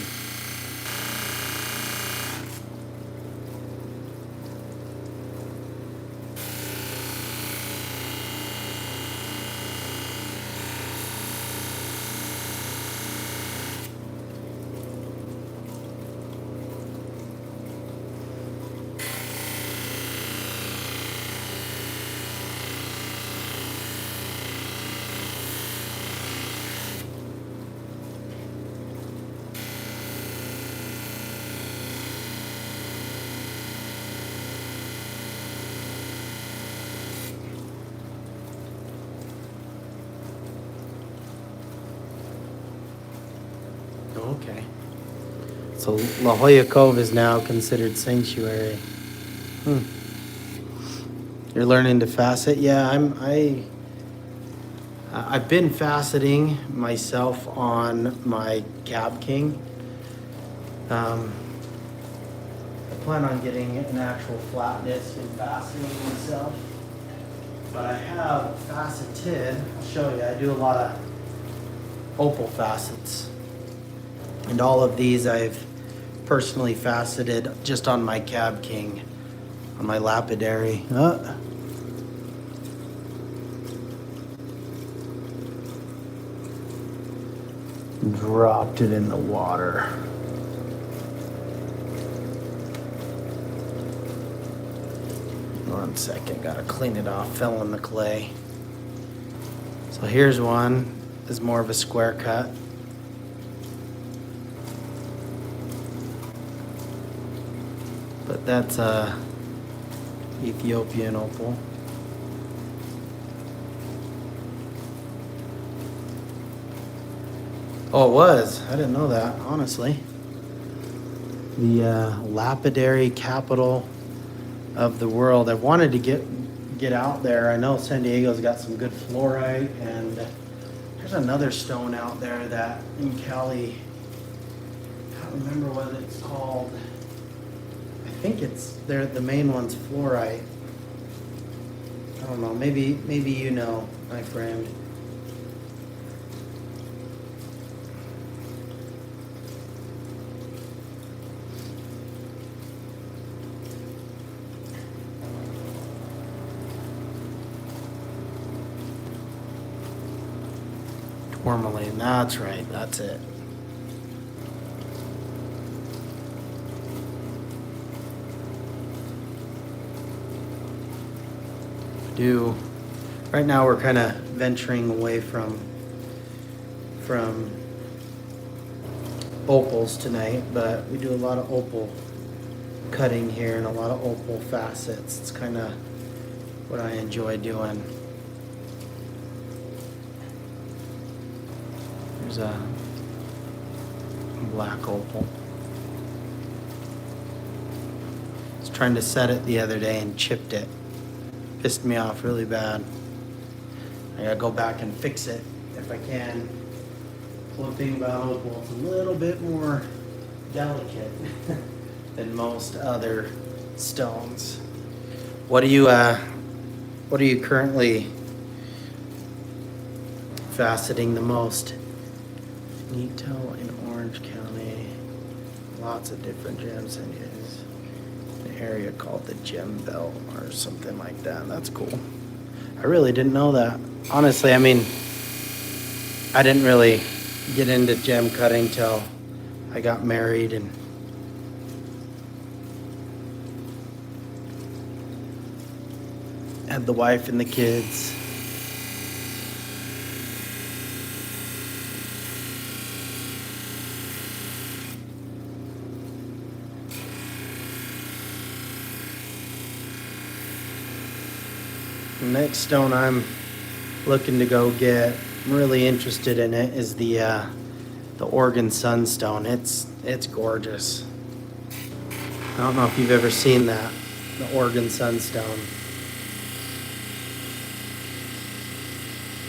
S1: Okay. So La Jolla Cove is now considered sanctuary. You're learning to facet? Yeah, I've been faceting myself on my Cab King. I plan on getting an actual flatness and faceting myself. But I have faceted, I'll show you, I do a lot of opal facets. And all of these I've personally faceted just on my Cab King, on my lapidary. Dropped it in the water. One second, gotta clean it off, fell in the clay. So here's one, is more of a square cut. But that's Ethiopian opal. Oh, it was. I didn't know that, honestly. The lapidary capital of the world. I wanted to get out there. I know San Diego's got some good fluorite, and there's another stone out there that in Cali, I can't remember what it's called. I think it's there. The main one's fluorite. I don't know. Maybe you know, my friend. Tourmaline. That's right. That's it. Right now we're kind of venturing away from opals tonight, but we do a lot of opal cutting here and a lot of opal facets. It's kind of what I enjoy doing. There's a black opal. I was trying to set it the other day and chipped it. Pissed me off really bad. I gotta go back and fix it if I can. The one thing about opal, it's a little bit more delicate than most other stones. What are you currently multifaceting the most. Nito in Orange County. Lots of different gems and is an area called the Gem Belt or something like that. That's cool. I really didn't know that. Honestly, I mean, I didn't really get into gem cutting till I got married and had the wife and the kids. The next stone I'm looking to go get, I'm really interested in it, is the Oregon Sunstone. It's gorgeous. I don't know if you've ever seen that, the Oregon Sunstone.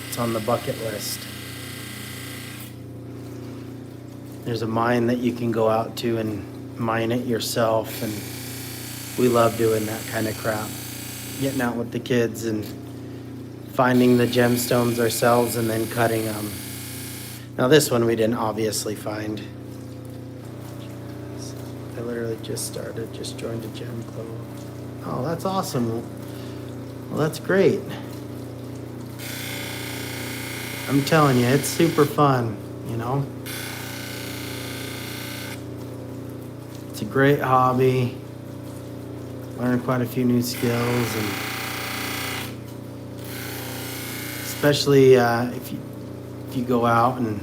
S1: It's on the bucket list. There's a mine that you can go out to and mine it yourself, and we love doing that kind of crap. Getting out with the kids and finding the gemstones ourselves and then cutting them. Now this one we didn't obviously find. I literally just joined a gem club. Oh, that's awesome. Well, that's great. I'm telling you, it's super fun, you know? It's a great hobby. Learn quite a few new skills, and especially if you go out and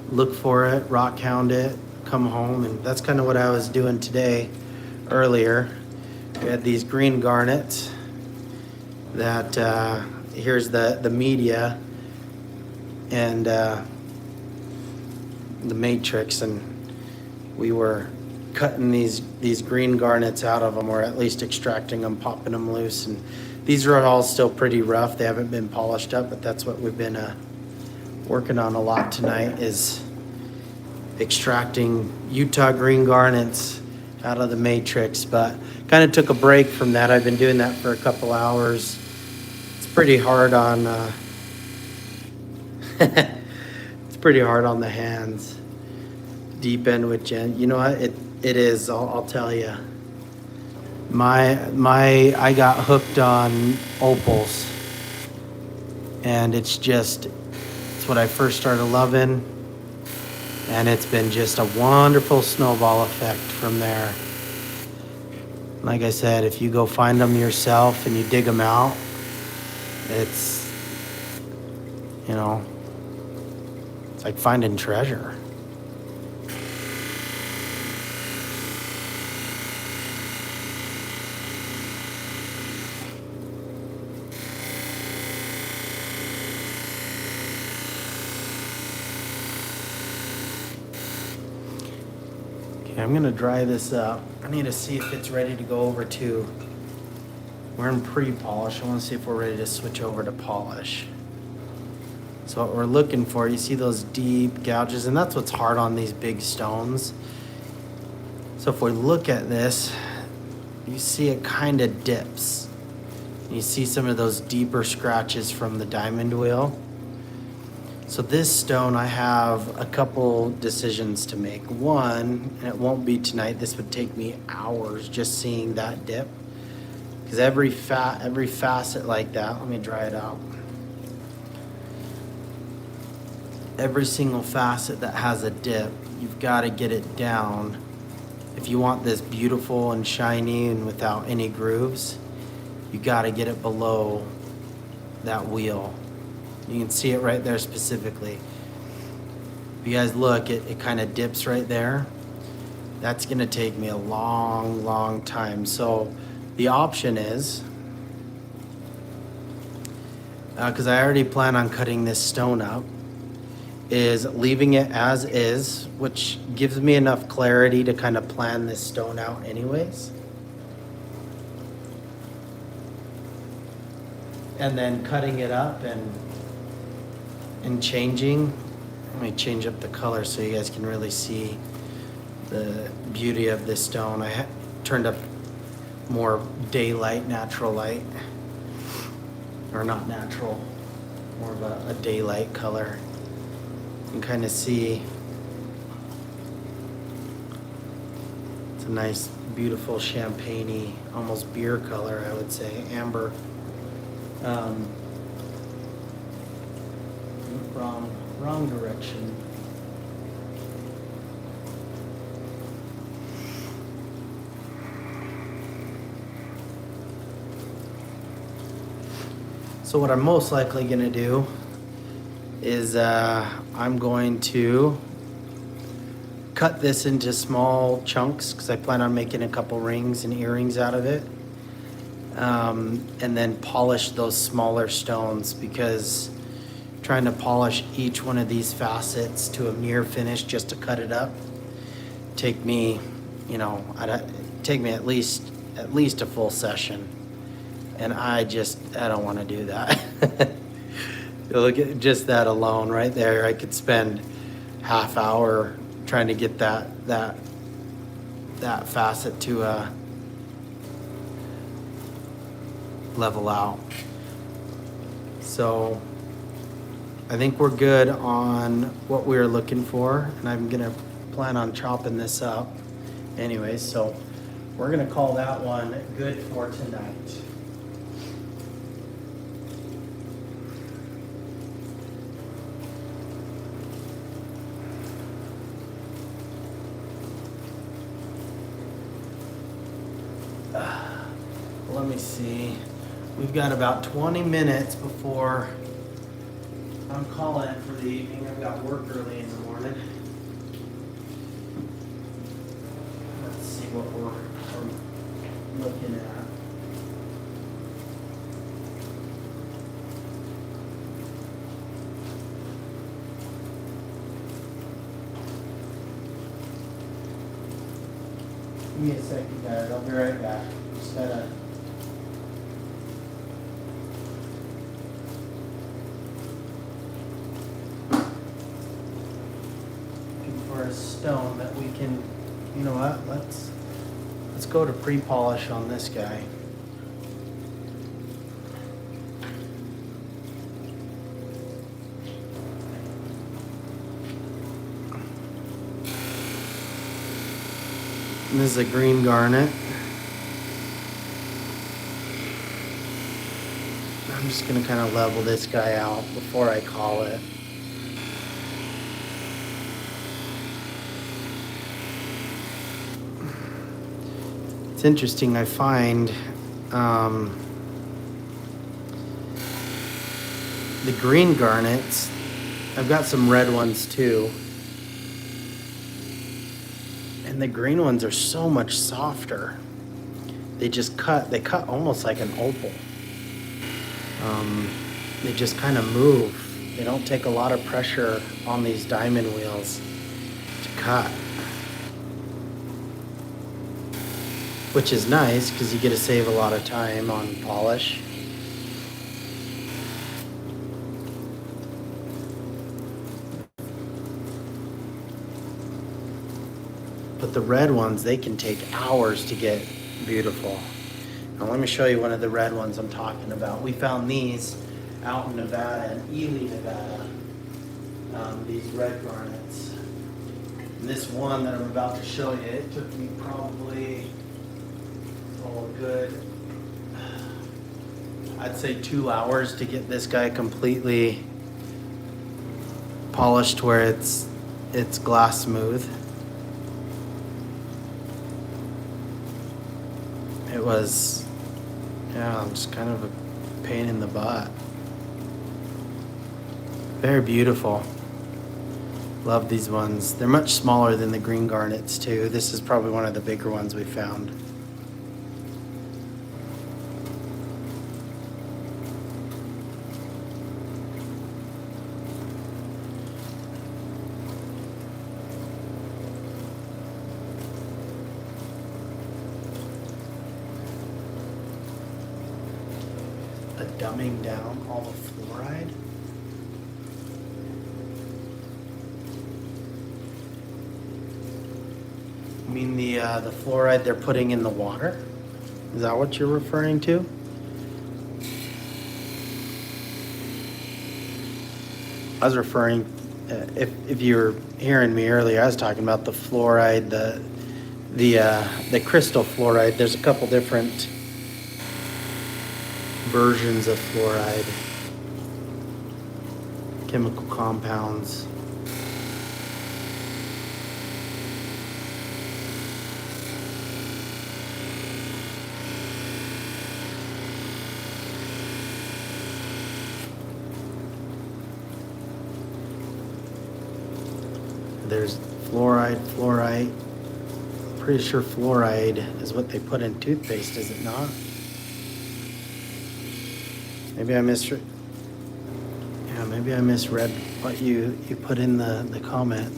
S1: look for it, rock hound it, come home, and that's kind of what I was doing today. Earlier, we had these green garnets that here's the media and the matrix, and we were cutting these green garnets out of them, or at least extracting them, popping them loose. And these are all still pretty rough. They haven't been polished up, but that's what we've been working on a lot tonight, is extracting Utah green garnets out of the matrix. But kind of took a break from that. I've been doing that for a couple hours. It's pretty hard on it's pretty hard on the hands. Deep end with Jen. You know what? It is, I'll tell you. I got hooked on opals, and it's what I first started loving, and it's been just a wonderful snowball effect from there. Like I said, if you go find them yourself and you dig them out, it's, you know, it's like finding treasure. I'm gonna dry this up. I need to see if it's ready to go over to, we're in pre-polish. I wanna see if we're ready to switch over to polish. So what we're looking for, you see those deep gouges, and that's what's hard on these big stones. So if we look at this, you see it kind of dips. You see some of those deeper scratches from the diamond wheel. So this stone, I have a couple decisions to make. One, and it won't be tonight, this would take me hours just seeing that dip. Because every facet like that, let me dry it out. Every single facet that has a dip, you've got to get it down. If you want this beautiful and shiny and without any grooves, you got to get it below that wheel. You can see it right there specifically. If you guys look, it kind of dips right there. That's gonna take me a long, long time. So the option is, because I already plan on cutting this stone up, is leaving it as is, which gives me enough clarity to kind of plan this stone out anyways. And then cutting it up and changing. Let me change up the color so you guys can really see the beauty of this stone. I turned up more daylight, natural light, or not natural, more of a daylight color. You can kind of see it's a nice, beautiful champagne-y, almost beer color, I would say, amber. Wrong direction. So what I'm most likely going to do is I'm going to cut this into small chunks because I plan on making a couple rings and earrings out of it. And then polish those smaller stones, because trying to polish each one of these facets to a near finish just to cut it up take me, take me at least a full session. And I don't want to do that. Look at just that alone right there. I could spend half hour trying to get that facet to level out. So I think we're good on what we were looking for, and I'm gonna plan on chopping this up anyways. So we're gonna call that one good for tonight. Let me see. We've got about 20 minutes before I'm calling it for the evening. I've got work early in the morning. Let's see what we're looking at. Give me a second, guys. I'll be right back. Just gotta. For a stone that we can, you know what? Let's go to pre-polish on this guy. And this is a green garnet. I'm just gonna kind of level this guy out before I call it. It's interesting, I find the green garnets, I've got some red ones too, and the green ones are so much softer. They cut almost like an opal. They just kind of move. They don't take a lot of pressure on these diamond wheels to cut. Which is nice because you get to save a lot of time on polish. But the red ones, they can take hours to get beautiful. Now let me show you one of the red ones I'm talking about. We found these out in Nevada, in Ely, Nevada. These red garnets. And this one that I'm about to show you, it took me probably good, I'd say 2 hours to get this guy completely polished where it's glass smooth. It was, just kind of a pain in the butt. Very beautiful. Love these ones. They're much smaller than the green garnets too. This is probably one of the bigger ones we found. Dumbing down all the fluoride. You mean the fluoride they're putting in the water? Is that what you're referring to? I was referring, if you were hearing me earlier, I was talking about the fluoride, the crystal fluoride. There's a couple different versions of fluoride, chemical compounds. There's fluoride. Pretty sure fluoride is what they put in toothpaste, is it not? Maybe I misread. Yeah, maybe I misread what you put in the comment.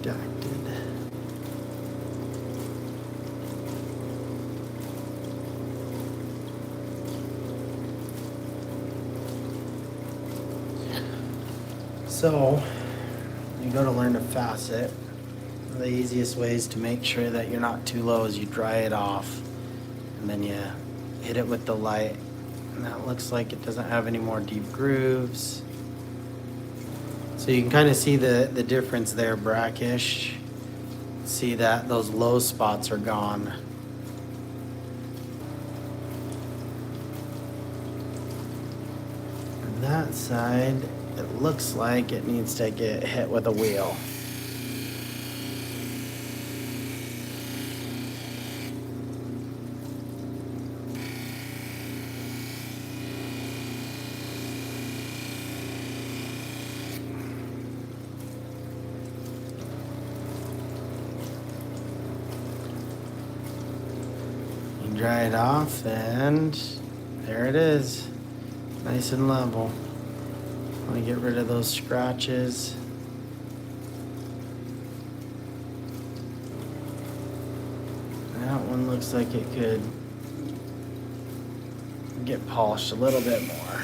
S1: Redacted. So, you go to learn to facet. One of the easiest ways to make sure that you're not too low is you dry it off, and then you hit it with the light. And that looks like it doesn't have any more deep grooves. So you can kind of see the difference there, brackish. See that those low spots are gone. On that side, it looks like it needs to get hit with a wheel. Dry it off, and there it is, nice and level. Want to get rid of those scratches. That one looks like it could get polished a little bit more.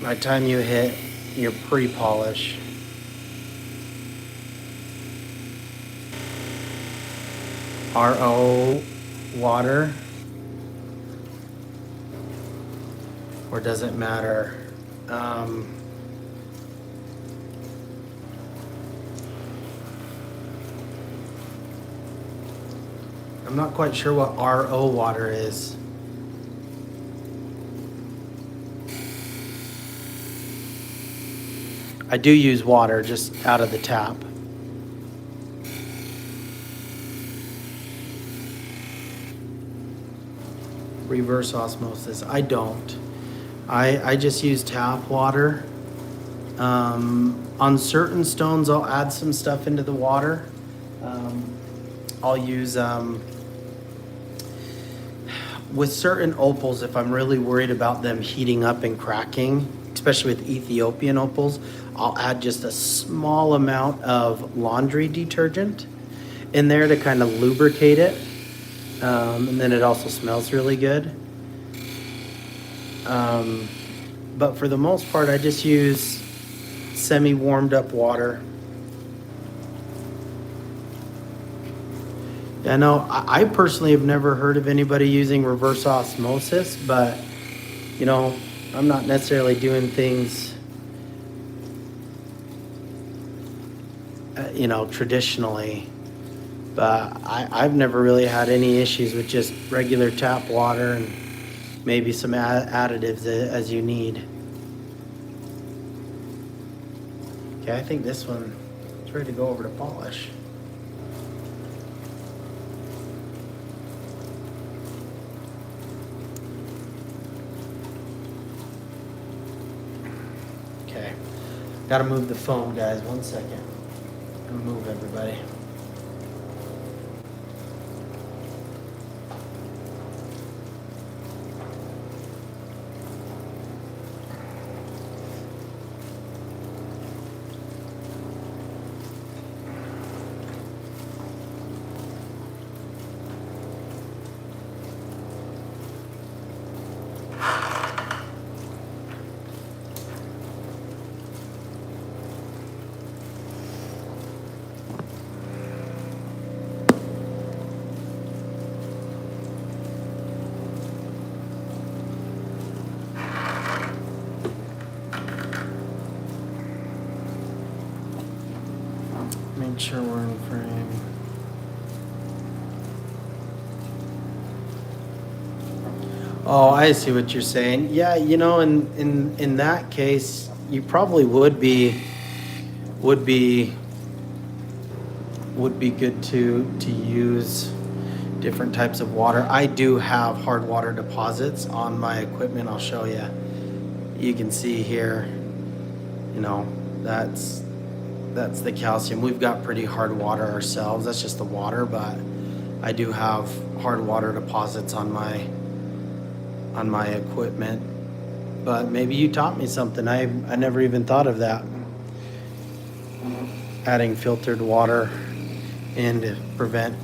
S1: By the time you hit your pre-polish, RO water, or does it matter? I'm not quite sure what RO water is. I do use water just out of the tap. Reverse osmosis, I don't. I just use tap water. On certain stones, I'll add some stuff into the water. I'll use, with certain opals, if I'm really worried about them heating up and cracking, especially with Ethiopian opals, I'll add just a small amount of laundry detergent in there to kind of lubricate it. And then it also smells really good. But for the most part, I just use semi-warmed up water. Yeah, no, I personally have never heard of anybody using reverse osmosis, but, you know, I'm not necessarily doing things, traditionally. But I've never really had any issues with just regular tap water and maybe some additives as you need. Okay, I think this one is ready to go over to polish. Okay, gotta move the phone, guys. 1 second. I'm gonna move everybody. make sure we're in frame. Oh, I see what you're saying. Yeah, you know, in that case, you probably would be good to use different types of water. I do have hard water deposits on my equipment. I'll show you. You can see here, you know, that's the calcium. We've got pretty hard water ourselves. That's just the water, but I do have hard water deposits on my equipment. But maybe you taught me something. I never even thought of that. Adding filtered water in to prevent,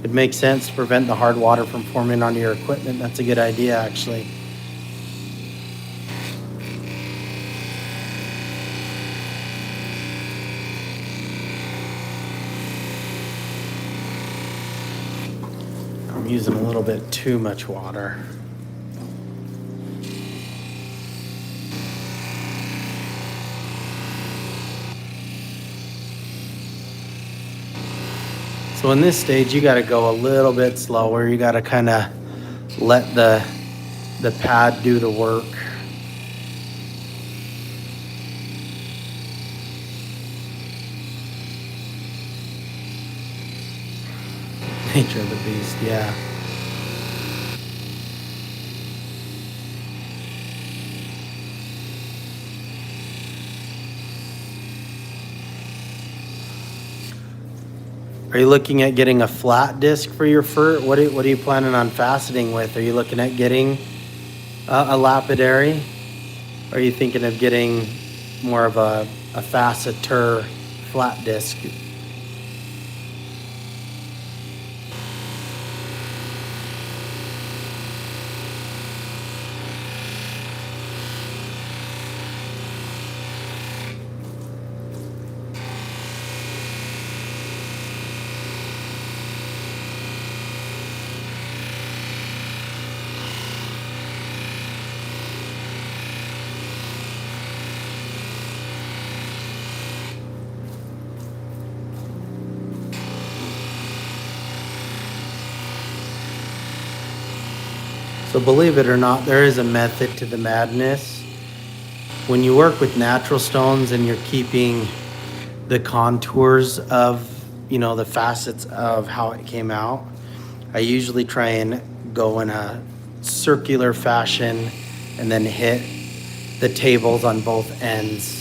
S1: it makes sense to prevent the hard water from forming onto your equipment. That's a good idea, actually. I'm using a little bit too much water. So in this stage, you got to go a little bit slower. You got to kind of let the pad do the work. Nature of the beast, yeah. Are you looking at getting a flat disc for your fur? What are you planning on faceting with? Are you looking at getting a lapidary? Or are you thinking of getting more of a faceter flat disc? So believe it or not, there is a method to the madness. When you work with natural stones and you're keeping the contours of, you know, the facets of how it came out, I usually try and go in a circular fashion and then hit the tables on both ends.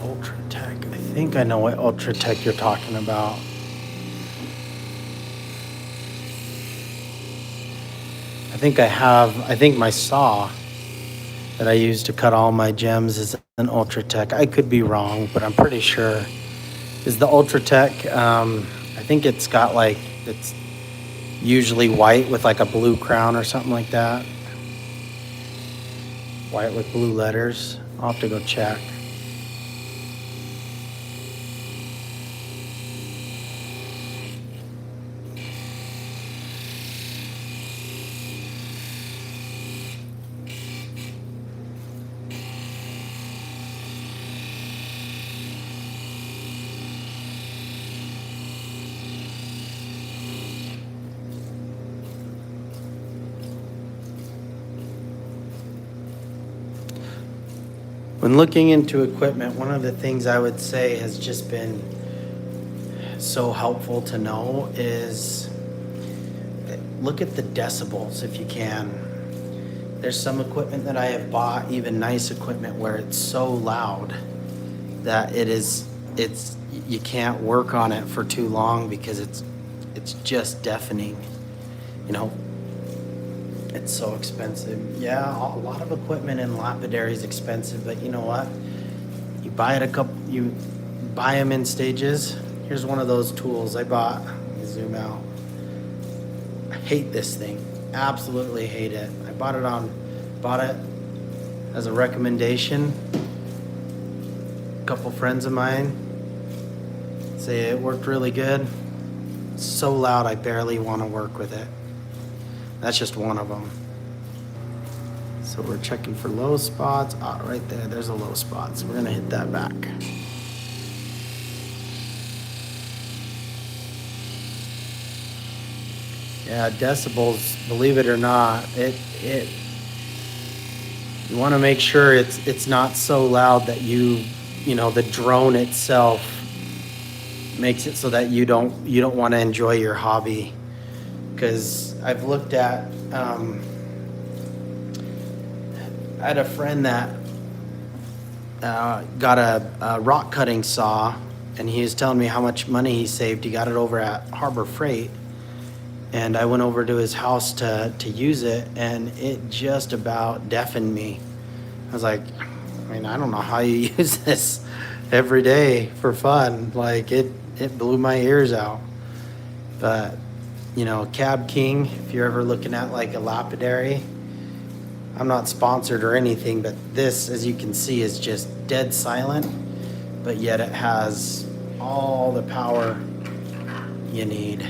S1: Ultratech. I think I know what Ultratech you're talking about. I think my saw that I use to cut all my gems is an Ultratech. I could be wrong, but I'm pretty sure. Is the Ultratech, I think it's got like, it's usually white with like a blue crown or something like that. White with blue letters. I'll have to go check. When looking into equipment, one of the things I would say has just been so helpful to know is look at the decibels if you can. There's some equipment that I have bought, even nice equipment, where it's so loud that it's you can't work on it for too long because it's just deafening. You know, it's so expensive. Yeah, a lot of equipment in lapidary is expensive, but you know what? You buy them in stages. Here's one of those tools I bought. Let me zoom out. I hate this thing. Absolutely hate it. I bought it as a recommendation. A couple friends of mine say it worked really good. It's so loud I barely want to work with it. That's just one of them. So we're checking for low spots. Right there, there's a low spot. So we're gonna hit that back. Yeah, decibels, believe it or not, you want to make sure it's not so loud that you know, the drone itself makes it so that you don't want to enjoy your hobby. Because I've looked at I had a friend that got a rock cutting saw, and he was telling me how much money he saved. He got it over at Harbor Freight, and I went over to his house to use it, and it just about deafened me. I was like, I mean, I don't know how you use this every day for fun. Like it blew my ears out. But you know, Cab King, if you're ever looking at like a lapidary, I'm not sponsored or anything, but this, as you can see, is just dead silent, but yet it has all the power you need.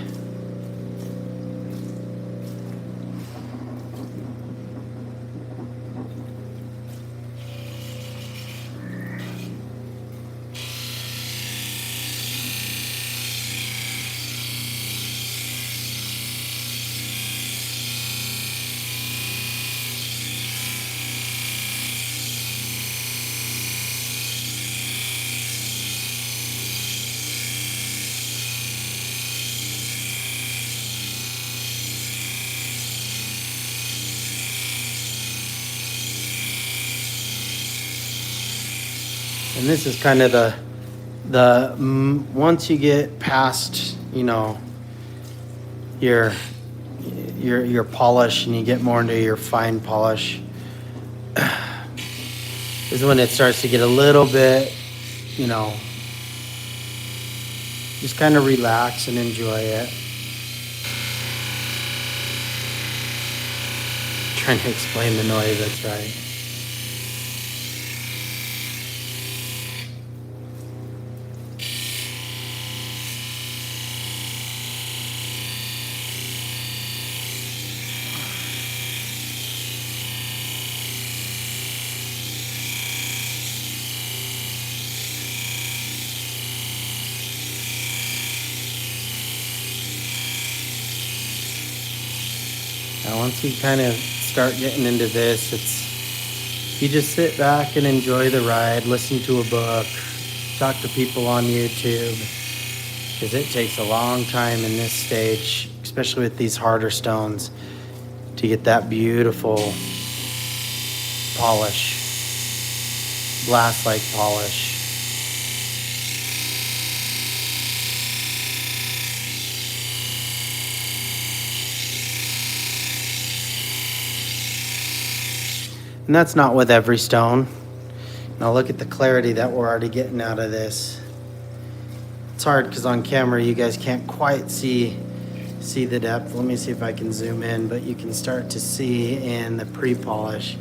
S1: And this is kind of the once you get past, you know, your polish and you get more into your fine polish, is when it starts to get a little bit, you know, just kind of relax and enjoy it. Trying to explain the noise, that's right. Now, once you kind of start getting into this, you just sit back and enjoy the ride, listen to a book, talk to people on YouTube, because it takes a long time in this stage, especially with these harder stones, to get that beautiful polish, glass-like polish. And that's not with every stone. Now look at the clarity that we're already getting out of this. It's hard because on camera you guys can't quite see the depth. Let me see if I can zoom in, but you can start to see in the pre-polish,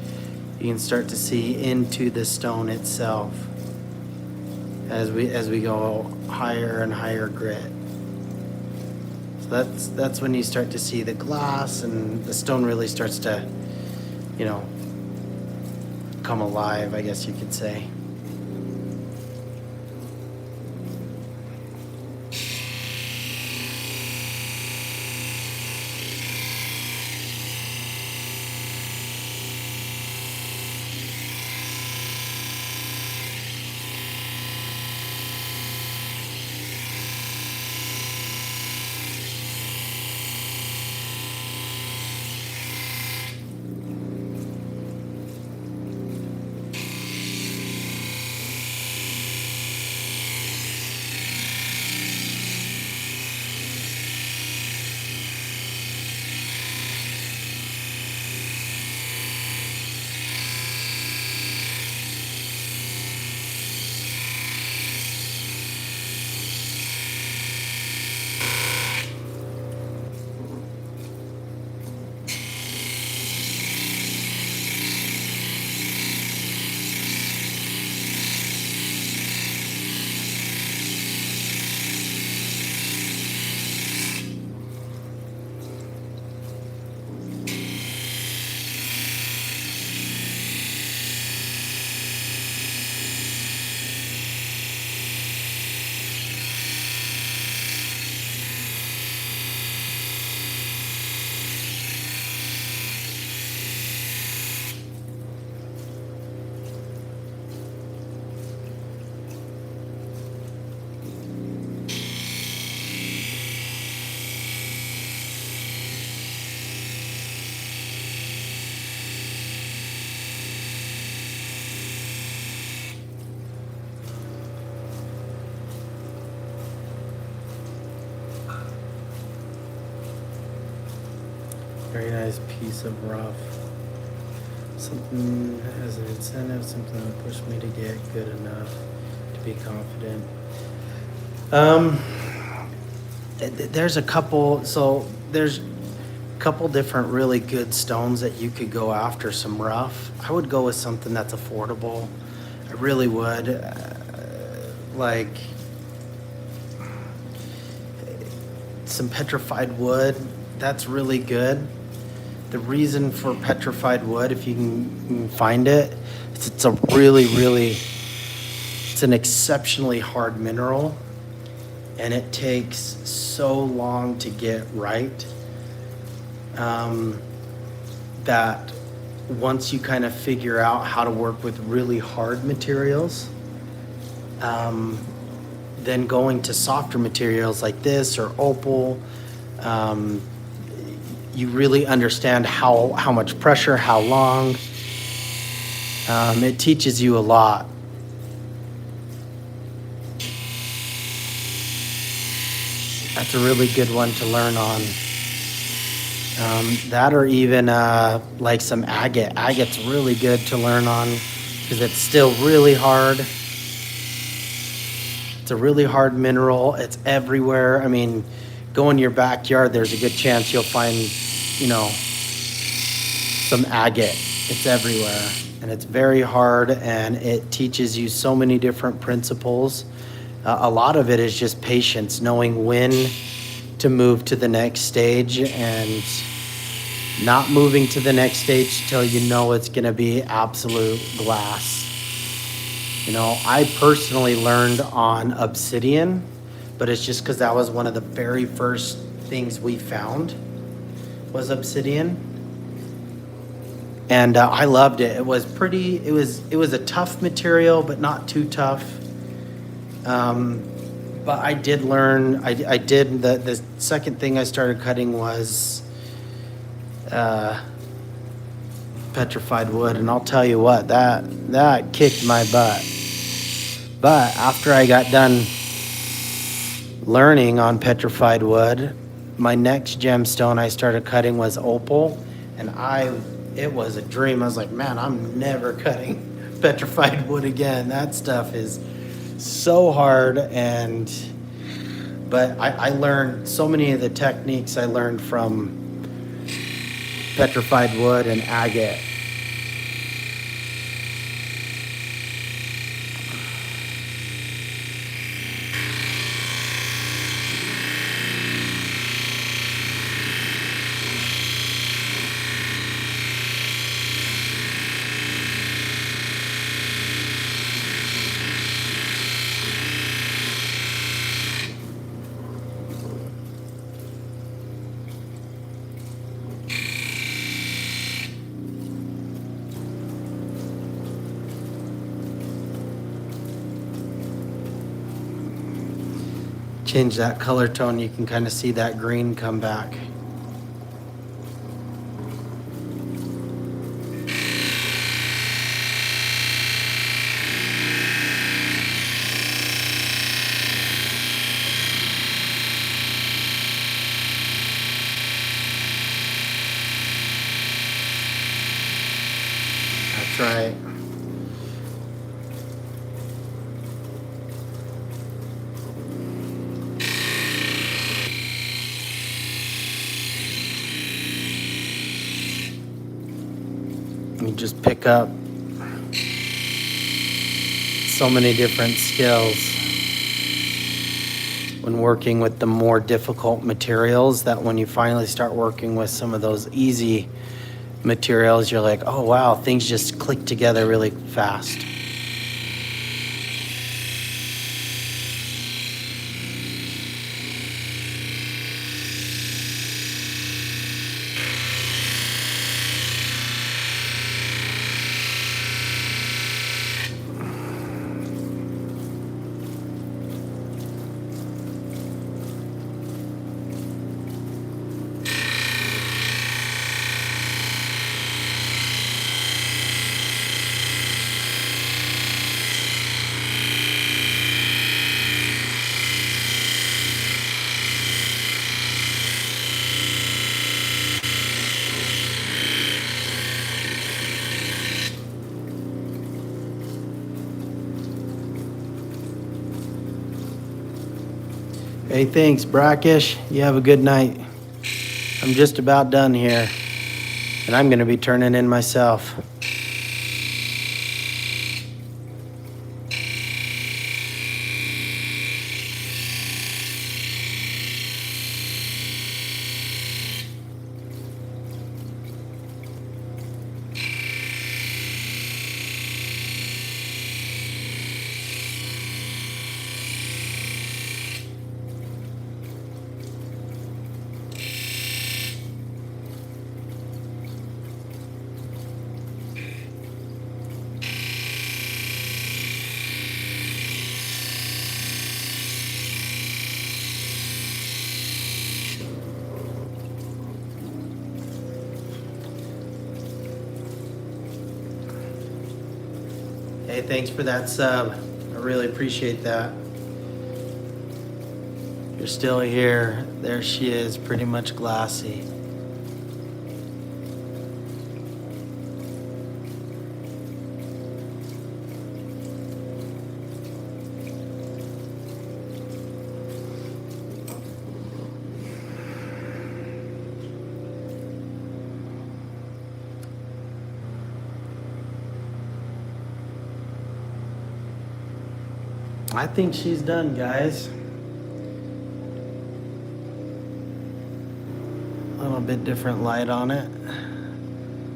S1: you can start to see into the stone itself as we go higher and higher grit. So that's when you start to see the glass, and the stone really starts to, you know, come alive, I guess you could say. Very nice piece of rough. Something as an incentive, something that pushed me to get good enough to be confident. There's a couple, so there's a couple different really good stones that you could go after some rough. I would go with something that's affordable. I really would. Like some petrified wood, that's really good. The reason for petrified wood, if you can find it, it's a it's an exceptionally hard mineral, and it takes so long to get right that once you kind of figure out how to work with really hard materials, then going to softer materials like this or opal, you really understand how much pressure, how long. It teaches you a lot. That's a really good one to learn on. That or even like some agate. Agate's really good to learn on because it's still really hard. It's a really hard mineral. It's everywhere. I mean, go in your backyard, there's a good chance you'll find, some agate. It's everywhere. And it's very hard, and it teaches you so many different principles. A lot of it is just patience, knowing when to move to the next stage and not moving to the next stage till you know it's going to be absolute glass. I personally learned on obsidian, but it's just because that was one of the very first things we found was obsidian. And I loved it. It was a tough material, but not too tough. But I did learn, the second thing I started cutting was petrified wood. And I'll tell you what, that kicked my butt. But after I got done learning on petrified wood, my next gemstone I started cutting was opal. And it was a dream. I was like, man, I'm never cutting petrified wood again. That stuff is so hard. But I learned so many of the techniques I learned from petrified wood and agate. Change that color tone, you can kind of see that green come back. That's right. You just pick up so many different skills when working with the more difficult materials, that when you finally start working with some of those easy materials, you're like, oh wow, things just click together really fast. Hey, thanks, Brackish. You have a good night. I'm just about done here, and I'm gonna be turning in myself. Hey, thanks for that sub. I really appreciate that. You're still here. There she is, pretty much glassy. I think she's done, guys. A little bit different light on it.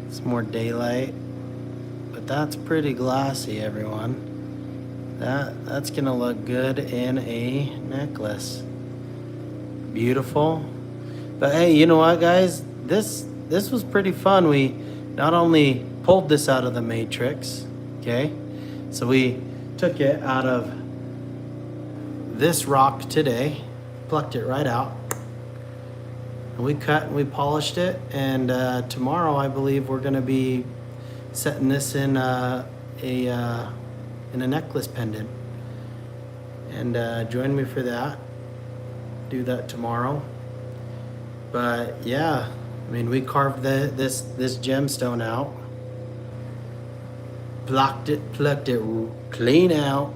S1: It's more daylight. But that's pretty glassy, everyone. That's gonna look good in a necklace. Beautiful. But hey, you know what, guys? This was pretty fun. We not only pulled this out of the matrix, okay? So we took it out of this rock today, plucked it right out, and we cut and we polished it. And tomorrow, I believe we're gonna be setting this in a necklace pendant. And join me for that. Do that tomorrow. But yeah, I mean, we carved this gemstone out, plucked it clean out.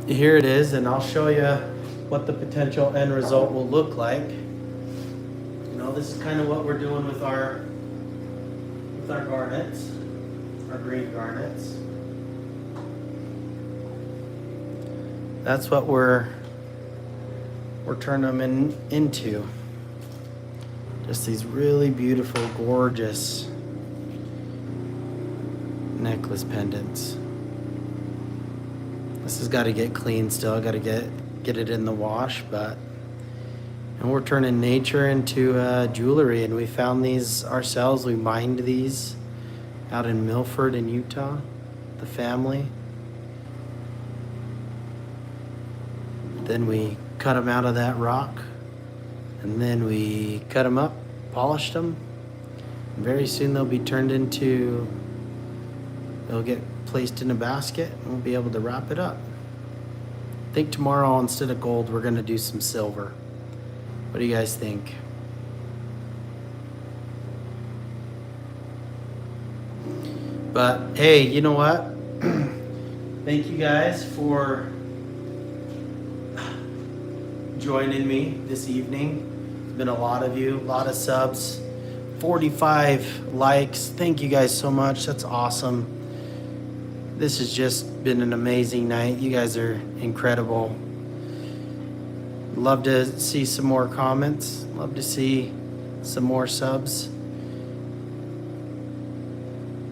S1: Here it is, and I'll show you what the potential end result will look like. You know, this is kind of what we're doing with our garnets, our green garnets. That's what we're turning them into. Just these really beautiful, gorgeous necklace pendants. This has got to get clean still. Got to get it in the wash, and we're turning nature into jewelry. And we found these ourselves. We mined these out in Milford in Utah, the family. Then we cut them out of that rock, and then we cut them up, polished them. And very soon they'll be turned into, they'll get placed in a basket, and we'll be able to wrap it up. I think tomorrow, instead of gold, we're gonna do some silver. What do you guys think? But hey, you know what? Thank you guys for joining me this evening. It's been a lot of you, a lot of subs, 45 likes. Thank you guys so much. That's awesome. This has just been an amazing night. You guys are incredible. Love to see some more comments. Love to see some more subs.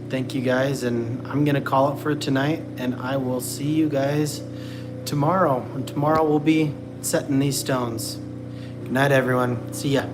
S1: Thank you guys, and I'm gonna call it for tonight, and I will see you guys tomorrow. And tomorrow we'll be setting these stones. Good night, everyone. See ya.